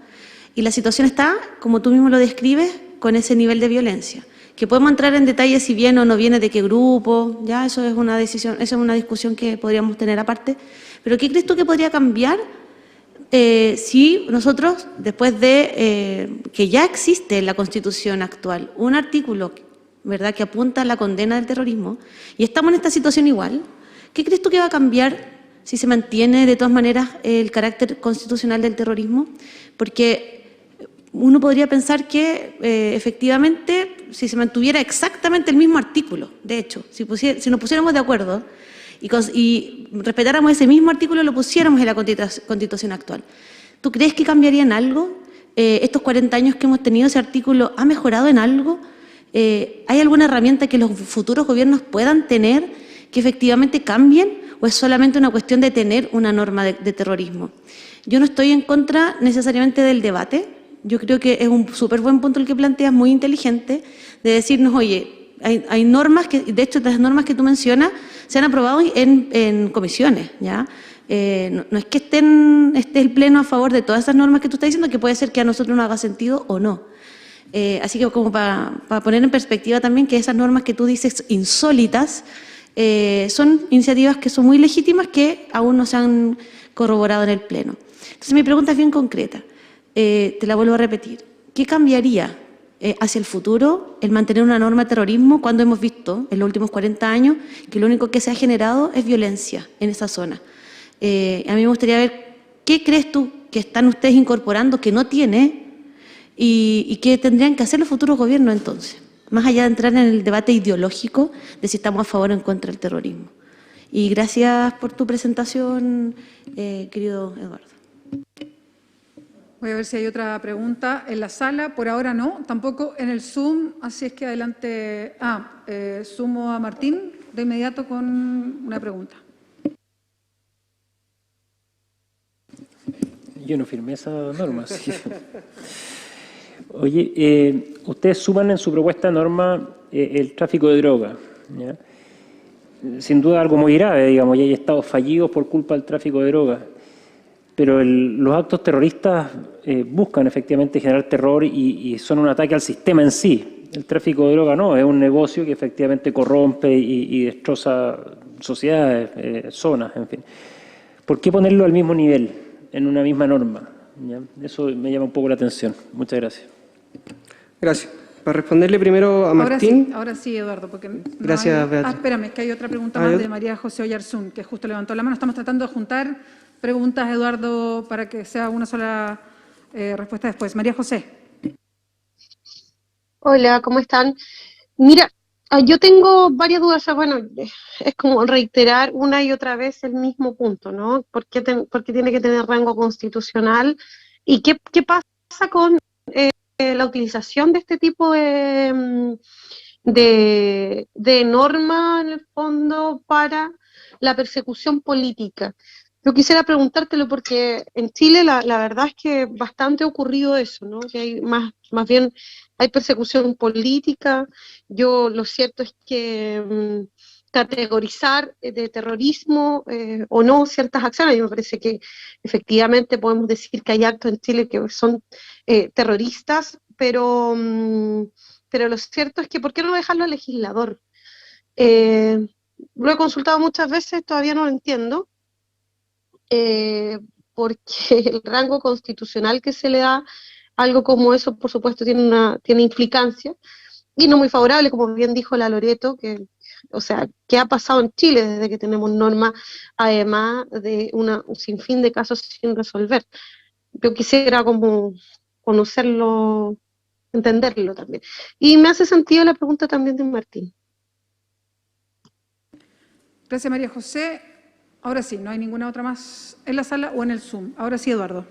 Y la situación está, como tú mismo lo describes, con ese nivel de violencia. Que podemos entrar en detalle si viene o no viene de qué grupo, ya eso es una decisión, eso es una discusión que podríamos tener aparte. Pero ¿qué crees tú que podría cambiar si nosotros, después de que ya existe en la Constitución actual un artículo, ¿verdad?, que apunta a la condena del terrorismo, y estamos en esta situación igual, ¿qué crees tú que va a cambiar si se mantiene de todas maneras el carácter constitucional del terrorismo? Porque uno podría pensar que efectivamente, si se mantuviera exactamente el mismo artículo, de hecho, si nos pusiéramos de acuerdo y respetáramos ese mismo artículo, lo pusiéramos en la Constitución actual, ¿tú crees que cambiaría en algo? ¿Estos 40 años que hemos tenido, ese artículo ha mejorado en algo ¿hay alguna herramienta que los futuros gobiernos puedan tener que efectivamente cambien o es solamente una cuestión de tener una norma de terrorismo? Yo no estoy en contra necesariamente del debate. Yo creo que es un súper buen punto el que planteas, muy inteligente, de decirnos, oye, hay normas que, de hecho, las normas que tú mencionas se han aprobado en comisiones, ¿ya? No es que esté el Pleno a favor de todas esas normas que tú estás diciendo, que puede ser que a nosotros nos haga sentido o no. Así que como para poner en perspectiva también que esas normas que tú dices insólitas son iniciativas que son muy legítimas que aún no se han corroborado en el Pleno. Entonces mi pregunta es bien concreta, te la vuelvo a repetir. ¿Qué cambiaría hacia el futuro el mantener una norma de terrorismo cuando hemos visto en los últimos 40 años que lo único que se ha generado es violencia en esa zona? A mí me gustaría ver qué crees tú que están ustedes incorporando que no tiene y qué tendrían que hacer los futuros gobiernos entonces, más allá de entrar en el debate ideológico de si estamos a favor o en contra del terrorismo. Y gracias por tu presentación, querido Eduardo. Voy a ver si hay otra pregunta en la sala. Por ahora no, tampoco en el Zoom, así es que adelante. Sumo a Martín de inmediato con una pregunta. Yo no firmé esa norma. Sí. Oye, ustedes suman en su propuesta de norma el tráfico de droga, ¿ya? Sin duda algo muy grave, digamos, y hay estados fallidos por culpa del tráfico de droga. Pero los actos terroristas buscan efectivamente generar terror y son un ataque al sistema en sí. El tráfico de droga no, es un negocio que efectivamente corrompe y destroza sociedades, zonas, en fin. ¿Por qué ponerlo al mismo nivel, en una misma norma? ¿Ya? Eso me llama un poco la atención. Muchas gracias. Gracias. Para responderle primero a Martín. Ahora sí, Eduardo, porque no gracias, Beatriz. Espérame, que hay otra pregunta más de María José Oyarzún, que justo levantó la mano. Estamos tratando de juntar preguntas, Eduardo, para que sea una sola respuesta después. María José. Hola, ¿cómo están? Mira, yo tengo varias dudas. Bueno, es como reiterar una y otra vez el mismo punto, ¿no? ¿Por qué tiene que tener rango constitucional? ¿Y qué pasa con la utilización de este tipo de norma, en el fondo, para la persecución política? Yo quisiera preguntártelo porque en Chile la verdad es que bastante ha ocurrido eso, ¿no? Que hay más bien hay persecución política. Lo cierto es que categorizar de terrorismo o no ciertas acciones, me parece que efectivamente podemos decir que hay actos en Chile que son terroristas, pero lo cierto es que ¿por qué no dejarlo al legislador? Lo he consultado muchas veces, todavía no lo entiendo. Porque el rango constitucional que se le da a algo como eso, por supuesto, tiene implicancia, y no muy favorable, como bien dijo la Loreto, ¿qué ha pasado en Chile desde que tenemos normas, además de un sinfín de casos sin resolver? Yo quisiera como conocerlo, entenderlo también. Y me hace sentido la pregunta también de Martín. Gracias, María José. Ahora sí, no hay ninguna otra más en la sala o en el Zoom. Ahora sí, Eduardo.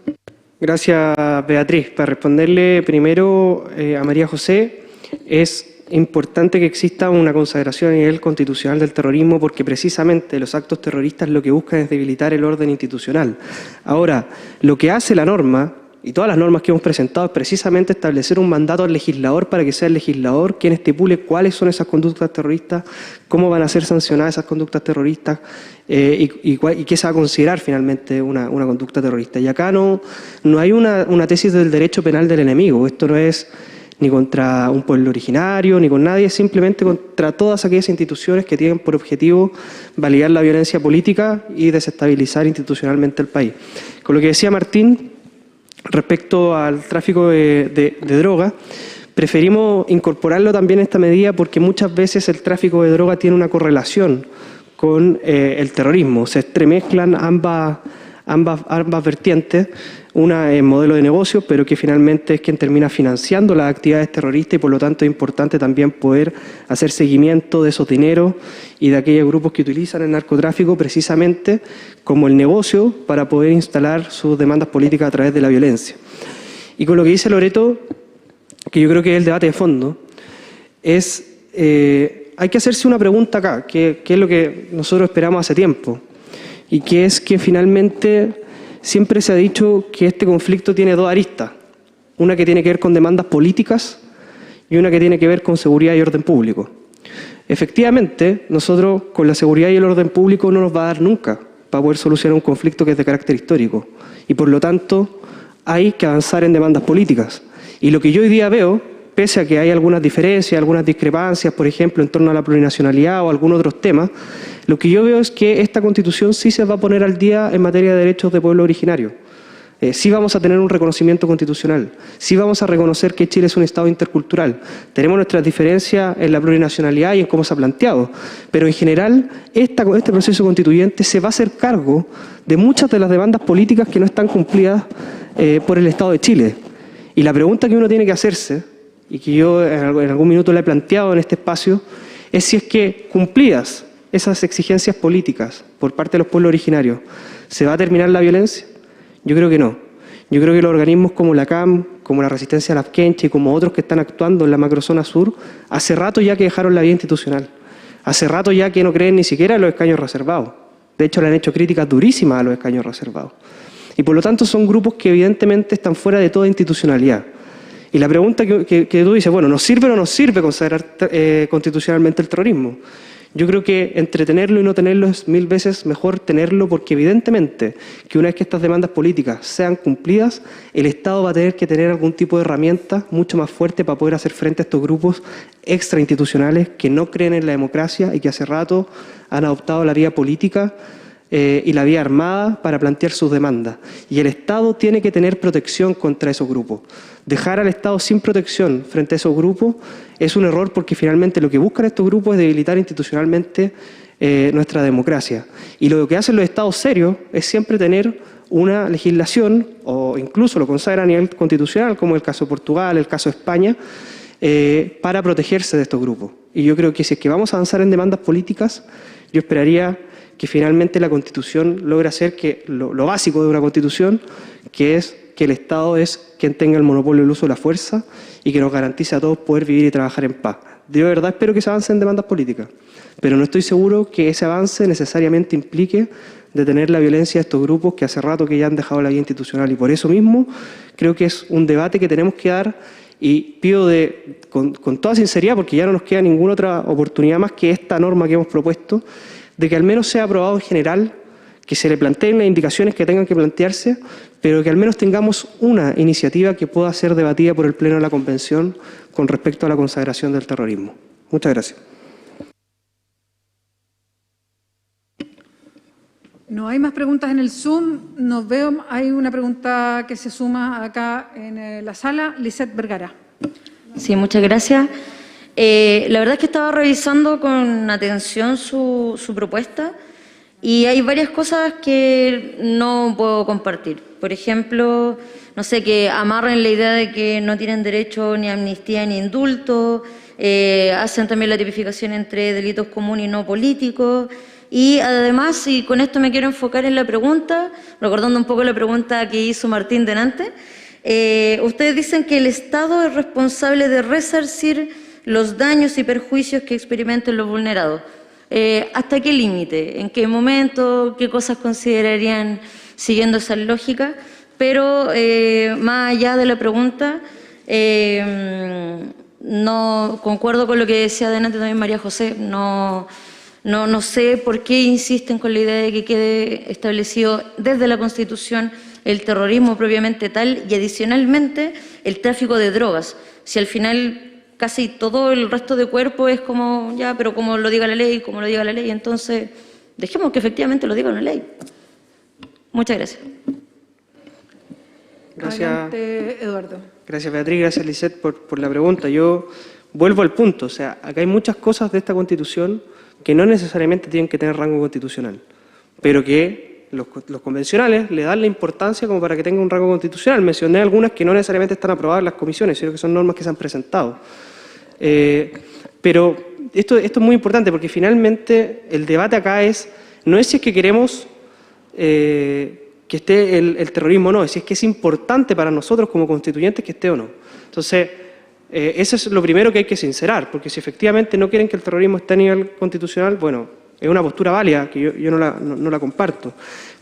Gracias, Beatriz. Para responderle primero a María José, es importante que exista una consagración a nivel constitucional del terrorismo porque precisamente los actos terroristas lo que buscan es debilitar el orden institucional. Ahora, lo que hace la norma y todas las normas que hemos presentado es precisamente establecer un mandato al legislador para que sea el legislador quien estipule cuáles son esas conductas terroristas, cómo van a ser sancionadas esas conductas terroristas y qué se va a considerar finalmente una conducta terrorista. Y acá no hay una tesis del derecho penal del enemigo. Esto no es ni contra un pueblo originario, ni con nadie, es simplemente contra todas aquellas instituciones que tienen por objetivo validar la violencia política y desestabilizar institucionalmente el país. Con lo que decía Martín, respecto al tráfico de droga, preferimos incorporarlo también en esta medida porque muchas veces el tráfico de droga tiene una correlación con el terrorismo. Se entremezclan ambas vertientes, una es modelo de negocio, pero que finalmente es quien termina financiando las actividades terroristas y por lo tanto es importante también poder hacer seguimiento de esos dineros y de aquellos grupos que utilizan el narcotráfico precisamente como el negocio para poder instalar sus demandas políticas a través de la violencia. Y con lo que dice Loreto, que yo creo que es el debate de fondo, es, hay que hacerse una pregunta acá, que es lo que nosotros esperamos hace tiempo, y que es que finalmente siempre se ha dicho que este conflicto tiene dos aristas, una que tiene que ver con demandas políticas y una que tiene que ver con seguridad y orden público. Efectivamente, nosotros con la seguridad y el orden público no nos va a dar nunca para poder solucionar un conflicto que es de carácter histórico, y por lo tanto hay que avanzar en demandas políticas. Y lo que yo hoy día veo, pese a que hay algunas diferencias, algunas discrepancias, por ejemplo, en torno a la plurinacionalidad o algunos otros temas, lo que yo veo es que esta Constitución sí se va a poner al día en materia de derechos de pueblo originario. Sí vamos a tener un reconocimiento constitucional, sí vamos a reconocer que Chile es un Estado intercultural. Tenemos nuestras diferencias en la plurinacionalidad y en cómo se ha planteado, pero en general este proceso constituyente se va a hacer cargo de muchas de las demandas políticas que no están cumplidas por el Estado de Chile. Y la pregunta que uno tiene que hacerse, y que yo en algún minuto la he planteado en este espacio, es si es que cumplidas esas exigencias políticas por parte de los pueblos originarios, ¿se va a terminar la violencia? Yo creo que no. Yo creo que los organismos como la CAM, como la Resistencia Lafkenche y como otros que están actuando en la macrozona sur, hace rato ya que dejaron la vía institucional. Hace rato ya que no creen ni siquiera en los escaños reservados. De hecho, le han hecho críticas durísimas a los escaños reservados. Y por lo tanto son grupos que evidentemente están fuera de toda institucionalidad. Y la pregunta que tú dices, bueno, ¿nos sirve o no nos sirve consagrar constitucionalmente el terrorismo? Yo creo que entre tenerlo y no tenerlo es 1000 veces mejor tenerlo, porque evidentemente que una vez que estas demandas políticas sean cumplidas, el Estado va a tener que tener algún tipo de herramienta mucho más fuerte para poder hacer frente a estos grupos extrainstitucionales que no creen en la democracia y que hace rato han adoptado la vía política y la vía armada para plantear sus demandas. Y el Estado tiene que tener protección contra esos grupos. Dejar al Estado sin protección frente a esos grupos es un error, porque finalmente lo que buscan estos grupos es debilitar institucionalmente nuestra democracia. Y lo que hacen los Estados serios es siempre tener una legislación, o incluso lo consagran a nivel constitucional, como el caso de Portugal, el caso de España, para protegerse de estos grupos. Y yo creo que si es que vamos a avanzar en demandas políticas, yo esperaría que finalmente la Constitución logre hacer que lo básico de una Constitución, que es que el Estado es quien tenga el monopolio del uso de la fuerza y que nos garantice a todos poder vivir y trabajar en paz. Yo de verdad espero que se avance en demandas políticas, pero no estoy seguro que ese avance necesariamente implique detener la violencia de estos grupos que hace rato que ya han dejado la vía institucional. Y por eso mismo creo que es un debate que tenemos que dar, y pido con toda sinceridad, porque ya no nos queda ninguna otra oportunidad más que esta norma que hemos propuesto, de que al menos sea aprobado en general, que se le planteen las indicaciones que tengan que plantearse, pero que al menos tengamos una iniciativa que pueda ser debatida por el Pleno de la Convención con respecto a la consagración del terrorismo. Muchas gracias. No hay más preguntas en el Zoom. Nos veo, hay una pregunta que se suma acá en la sala. Lisette Vergara. Sí, muchas gracias. La verdad es que estaba revisando con atención su propuesta y hay varias cosas que no puedo compartir. Por ejemplo, no sé, que amarren la idea de que no tienen derecho ni a amnistía ni indulto, hacen también la tipificación entre delitos comunes y no políticos. Y además, y con esto me quiero enfocar en la pregunta, recordando un poco la pregunta que hizo Martín delante, ustedes dicen que el Estado es responsable de resarcir los daños y perjuicios que experimenten los vulnerados. ¿Hasta qué límite? ¿En qué momento? ¿Qué cosas considerarían siguiendo esa lógica? Pero más allá de la pregunta, no concuerdo con lo que decía delante también María José. No sé por qué insisten con la idea de que quede establecido desde la Constitución el terrorismo propiamente tal y adicionalmente el tráfico de drogas. Si al final casi todo el resto de cuerpo es como, ya, pero como lo diga la ley, entonces dejemos que efectivamente lo diga la ley. Muchas gracias. Gracias. Adelante, Eduardo. Gracias, Beatriz, gracias, Lisette, por la pregunta. Yo vuelvo al punto, o sea, acá hay muchas cosas de esta Constitución que no necesariamente tienen que tener rango constitucional, pero que los convencionales le dan la importancia como para que tenga un rango constitucional. Mencioné algunas que no necesariamente están aprobadas en las comisiones, sino que son normas que se han presentado. Pero esto es muy importante, porque finalmente el debate acá no es si es que queremos que esté el terrorismo o no, es si es que es importante para nosotros como constituyentes que esté o no. Entonces, Eso es lo primero que hay que sincerar, porque si efectivamente no quieren que el terrorismo esté a nivel constitucional, bueno, es una postura válida que yo no la comparto.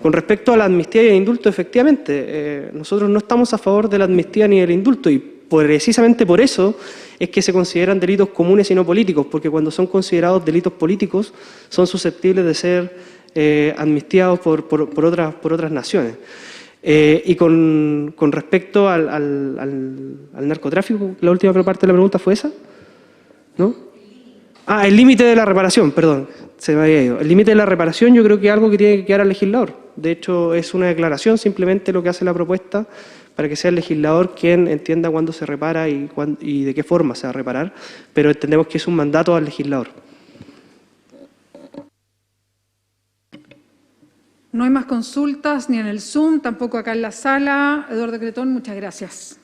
Con respecto a la amnistía y el indulto, efectivamente, nosotros no estamos a favor de la amnistía ni del indulto, y precisamente por eso es que se consideran delitos comunes y no políticos, porque cuando son considerados delitos políticos son susceptibles de ser amnistiados por otras naciones. Y con respecto al narcotráfico, la última parte de la pregunta fue esa, ¿no? Ah, el límite de la reparación, perdón, se me había ido. El límite de la reparación yo creo que es algo que tiene que quedar al legislador. De hecho, es una declaración simplemente lo que hace la propuesta para que sea el legislador quien entienda cuándo se repara y de qué forma se va a reparar, pero entendemos que es un mandato al legislador. No hay más consultas ni en el Zoom, tampoco acá en la sala. Eduardo Cretón, muchas gracias.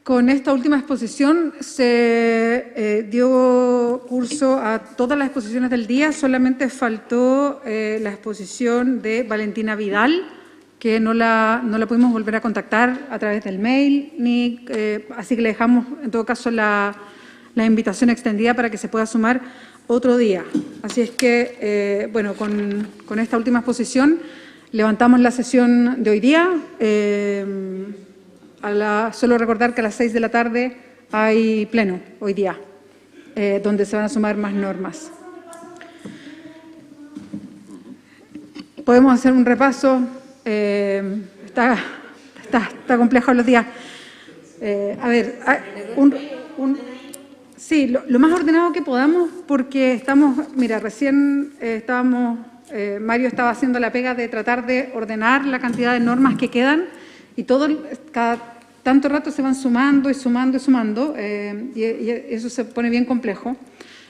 Con esta última exposición se dio curso a todas las exposiciones del día, solamente faltó la exposición de Valentina Vidal, que no la pudimos volver a contactar a través del mail, así que le dejamos en todo caso la invitación extendida para que se pueda sumar otro día. Así es que, bueno, con esta última exposición levantamos la sesión de hoy día. Solo recordar que a las 6 de la tarde hay pleno hoy día, donde se van a sumar más normas. Podemos hacer un repaso. Está complejo los días. A ver, sí, lo más ordenado que podamos, porque estamos, mira, recién Mario estaba haciendo la pega de tratar de ordenar la cantidad de normas que quedan, y cada tanto rato se van sumando y sumando y sumando, y eso se pone bien complejo.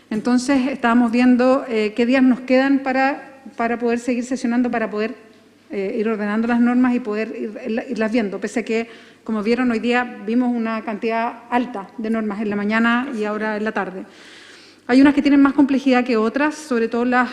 Entonces estábamos viendo qué días nos quedan para poder seguir sesionando, para poder ir ordenando las normas y poder irlas viendo, pese a que, como vieron, hoy día vimos una cantidad alta de normas en la mañana y ahora en la tarde. Hay unas que tienen más complejidad que otras, sobre todo las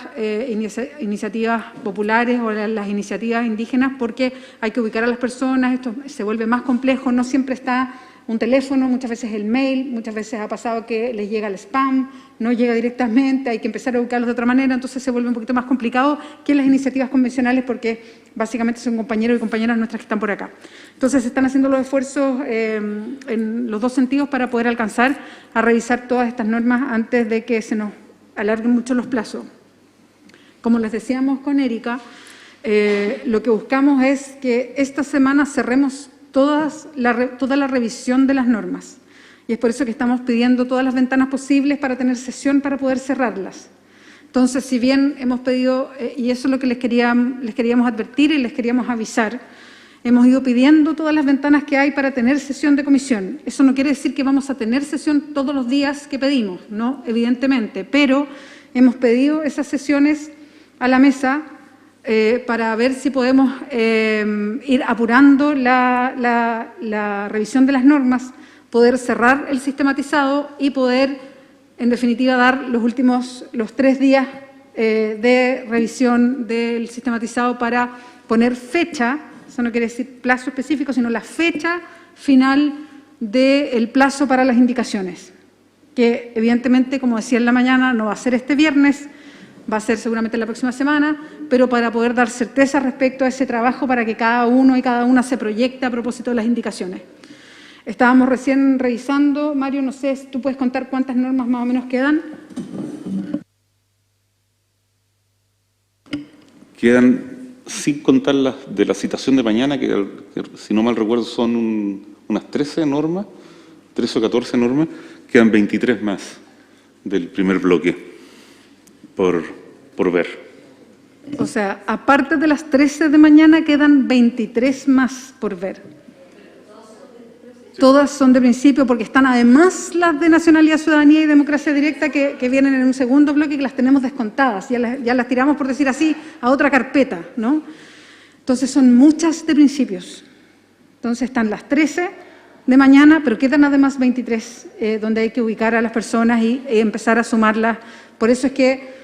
iniciativas populares o las iniciativas indígenas, porque hay que ubicar a las personas, esto se vuelve más complejo, no siempre está un teléfono, muchas veces el mail, muchas veces ha pasado que les llega el spam, no llega directamente, hay que empezar a ubicarlos de otra manera, entonces se vuelve un poquito más complicado que las iniciativas convencionales, porque básicamente son compañeros y compañeras nuestras que están por acá. Entonces se están haciendo los esfuerzos en los dos sentidos para poder alcanzar a revisar todas estas normas antes de que se nos alarguen mucho los plazos. Como les decíamos con Erika, lo que buscamos es que esta semana cerremos toda la revisión de las normas. Y es por eso que estamos pidiendo todas las ventanas posibles para tener sesión para poder cerrarlas. Entonces, si bien hemos pedido, y eso es lo que les queríamos advertir y les queríamos avisar, hemos ido pidiendo todas las ventanas que hay para tener sesión de comisión. Eso no quiere decir que vamos a tener sesión todos los días que pedimos, no, evidentemente, pero hemos pedido esas sesiones a la mesa para ver si podemos ir apurando la revisión de las normas, poder cerrar el sistematizado y poder, en definitiva, dar los 3 días de revisión del sistematizado para poner fecha, eso no quiere decir plazo específico, sino la fecha final del plazo para las indicaciones, que evidentemente, como decía en la mañana, no va a ser este viernes, va a ser seguramente la próxima semana, pero para poder dar certeza respecto a ese trabajo, para que cada uno y cada una se proyecte a propósito de las indicaciones. Estábamos recién revisando, Mario, no sé, ¿tú puedes contar cuántas normas más o menos quedan? Quedan, sin contar las de la citación de mañana, que si no mal recuerdo son unas 13 normas, 13 o 14 normas, quedan 23 más del primer bloque por ver. O sea, aparte de las 13 de mañana, quedan 23 más por ver. Todas son de principio, porque están además las de nacionalidad, ciudadanía y democracia directa que vienen en un segundo bloque, que las tenemos descontadas, ya las tiramos, por decir así, a otra carpeta, ¿no? Entonces son muchas de principios. Entonces están las 13 de mañana, pero quedan además 23 donde hay que ubicar a las personas y empezar a sumarlas. Por eso es que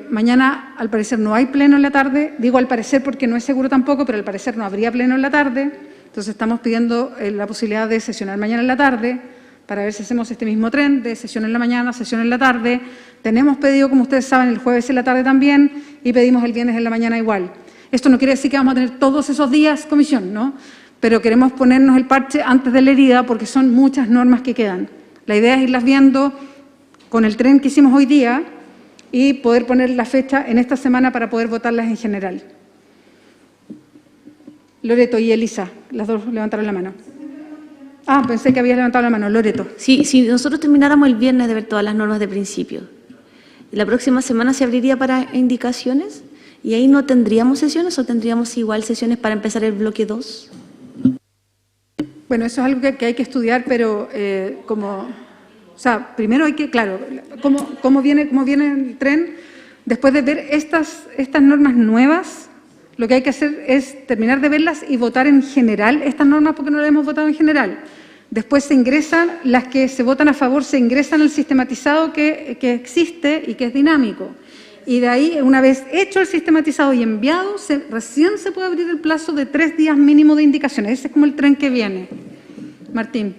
Mañana, al parecer, no hay pleno en la tarde. Digo al parecer porque no es seguro tampoco, pero al parecer no habría pleno en la tarde. Entonces estamos pidiendo la posibilidad de sesionar mañana en la tarde para ver si hacemos este mismo tren de sesión en la mañana, sesión en la tarde. Tenemos pedido, como ustedes saben, el jueves en la tarde también y pedimos el viernes en la mañana igual. Esto no quiere decir que vamos a tener todos esos días comisión, ¿no? Pero queremos ponernos el parche antes de la herida porque son muchas normas que quedan. La idea es irlas viendo con el tren que hicimos hoy día y poder poner la fecha en esta semana para poder votarlas en general. Loreto y Elisa, las dos levantaron la mano. Ah, pensé que habías levantado la mano. Loreto. Sí, si nosotros termináramos el viernes de ver todas las normas de principio, la próxima semana se abriría para indicaciones y ahí no tendríamos sesiones o tendríamos igual sesiones para empezar el bloque 2. Bueno, eso es algo que hay que estudiar, pero o sea, primero hay que, claro, cómo viene el tren. Después de ver estas normas nuevas, lo que hay que hacer es terminar de verlas y votar en general estas normas porque no las hemos votado en general. Después se ingresan, las que se votan a favor se ingresan al sistematizado que existe y que es dinámico. Y de ahí, una vez hecho el sistematizado y enviado, recién se puede abrir el plazo de 3 días mínimo de indicaciones. Ese es como el tren que viene. Martín.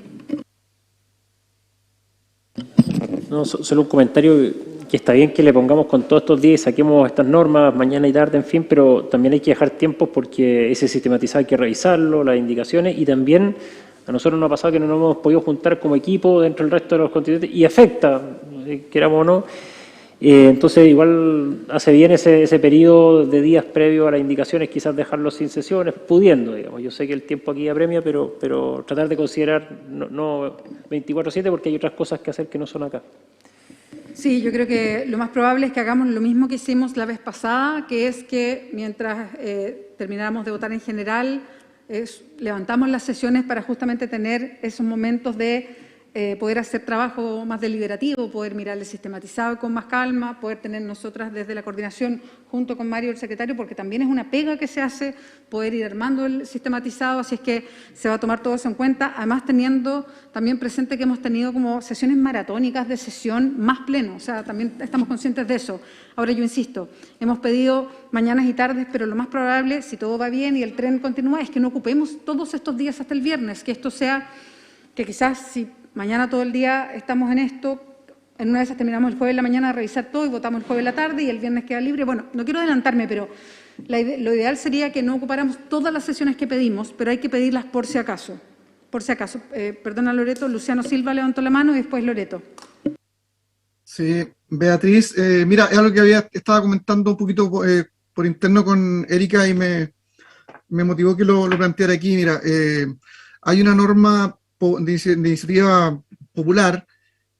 No, solo un comentario, que está bien que le pongamos con todos estos días y saquemos estas normas mañana y tarde, en fin, pero también hay que dejar tiempo porque ese sistematizado hay que revisarlo, las indicaciones, y también a nosotros nos ha pasado que no nos hemos podido juntar como equipo dentro del resto de los constituyentes y afecta, queramos o no. Entonces igual hace bien ese periodo de días previo a las indicaciones, quizás dejarlo sin sesiones, pudiendo, digamos. Yo sé que el tiempo aquí apremia, pero tratar de considerar no 24/7 porque hay otras cosas que hacer que no son acá. Sí, yo creo que lo más probable es que hagamos lo mismo que hicimos la vez pasada, que es que mientras termináramos de votar en general, levantamos las sesiones para justamente tener esos momentos de poder hacer trabajo más deliberativo, poder mirar el sistematizado con más calma, poder tener nosotras desde la coordinación junto con Mario, el secretario, porque también es una pega que se hace, poder ir armando el sistematizado, así es que se va a tomar todo eso en cuenta, además teniendo también presente que hemos tenido como sesiones maratónicas de sesión más pleno, o sea, también estamos conscientes de eso. Ahora yo insisto, hemos pedido mañanas y tardes, pero lo más probable, si todo va bien y el tren continúa, es que no ocupemos todos estos días hasta el viernes, que esto sea, que quizás si mañana todo el día estamos en esto, en una de esas terminamos el jueves en la mañana a revisar todo y votamos el jueves en la tarde y el viernes queda libre. Bueno, no quiero adelantarme, pero lo ideal sería que no ocupáramos todas las sesiones que pedimos, pero hay que pedirlas por si acaso. Por si acaso. Perdona, Loreto, Luciano Silva levantó la mano y después Loreto. Sí, Beatriz, mira, es algo que estaba comentando un poquito por interno con Erika y me motivó que lo planteara aquí. Mira, hay una norma de iniciativa popular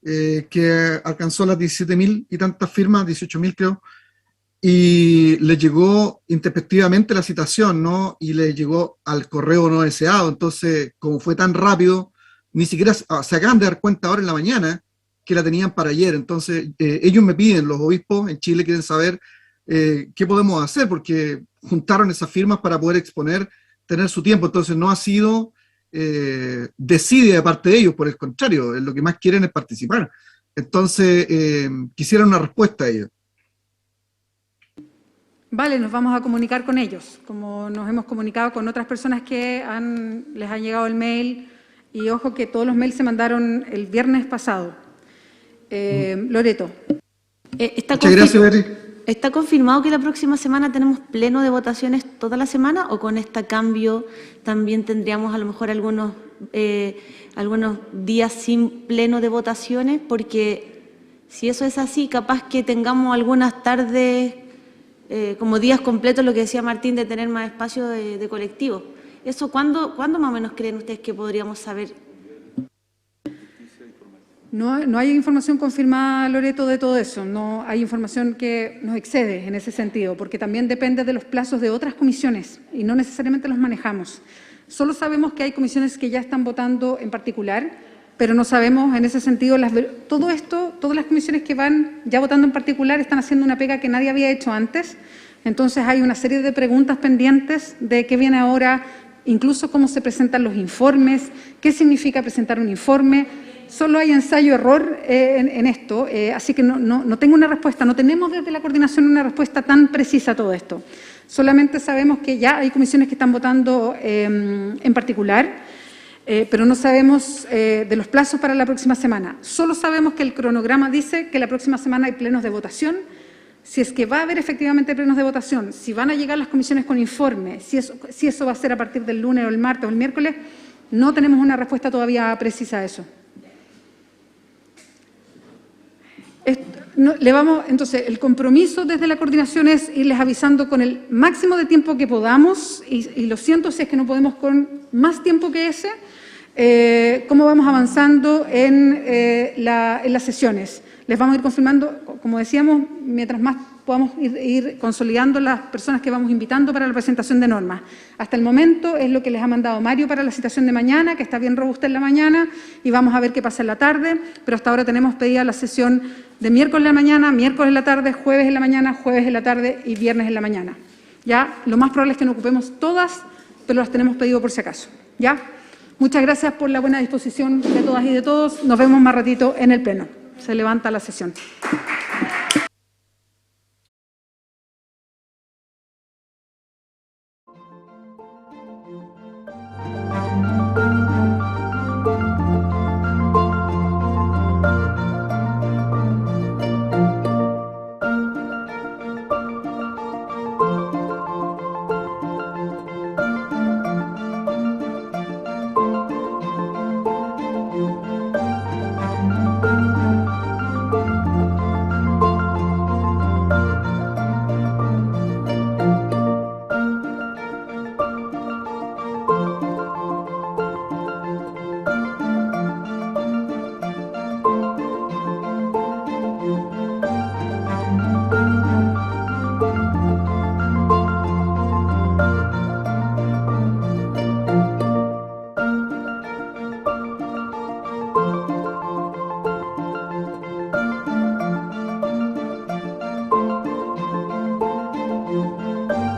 que alcanzó las 17.000 y tantas firmas, 18.000 creo, y le llegó intempestivamente la citación, ¿no? Y le llegó al correo no deseado. Entonces, como fue tan rápido, ni siquiera se acaban de dar cuenta ahora en la mañana que la tenían para ayer. Entonces, ellos me piden, los obispos en Chile quieren saber qué podemos hacer, porque juntaron esas firmas para poder exponer, tener su tiempo. Entonces, no ha sido decide de parte de ellos, por el contrario, lo que más quieren es participar. Entonces, quisiera una respuesta a ellos. Vale, nos vamos a comunicar con ellos, como nos hemos comunicado con otras personas que les ha llegado el mail, y ojo que todos los mails se mandaron el viernes pasado. Loreto. Muchas gracias, Beatriz. ¿Está confirmado que la próxima semana tenemos pleno de votaciones toda la semana o con este cambio también tendríamos a lo mejor algunos días sin pleno de votaciones? Porque si eso es así, capaz que tengamos algunas tardes como días completos, lo que decía Martín, de tener más espacio de colectivo. ¿Eso cuándo más o menos creen ustedes que podríamos saber? No hay información confirmada, Loreto, de todo eso. No hay información que nos excede en ese sentido, porque también depende de los plazos de otras comisiones y no necesariamente los manejamos. Solo sabemos que hay comisiones que ya están votando en particular, pero no sabemos en ese sentido, todo esto, todas las comisiones que van ya votando en particular están haciendo una pega que nadie había hecho antes. Entonces hay una serie de preguntas pendientes de qué viene ahora, incluso cómo se presentan los informes, qué significa presentar un informe. Solo hay ensayo-error en esto, así que no tengo una respuesta, no tenemos desde la coordinación una respuesta tan precisa a todo esto. Solamente sabemos que ya hay comisiones que están votando en particular, pero no sabemos de los plazos para la próxima semana. Solo sabemos que el cronograma dice que la próxima semana hay plenos de votación. Si es que va a haber efectivamente plenos de votación, si van a llegar las comisiones con informe, si eso va a ser a partir del lunes o el martes o el miércoles, no tenemos una respuesta todavía precisa a eso. Entonces, el compromiso desde la coordinación es irles avisando con el máximo de tiempo que podamos, y lo siento si es que no podemos con más tiempo que ese, cómo vamos avanzando en las sesiones. Les vamos a ir confirmando, como decíamos, mientras más podamos ir consolidando las personas que vamos invitando para la presentación de normas. Hasta el momento es lo que les ha mandado Mario para la citación de mañana, que está bien robusta en la mañana, y vamos a ver qué pasa en la tarde, pero hasta ahora tenemos pedida la sesión de miércoles en la mañana, miércoles en la tarde, jueves en la mañana, jueves en la tarde y viernes en la mañana. ¿Ya? Lo más probable es que no ocupemos todas, pero las tenemos pedido por si acaso. ¿Ya? Muchas gracias por la buena disposición de todas y de todos. Nos vemos más ratito en el pleno. Se levanta la sesión.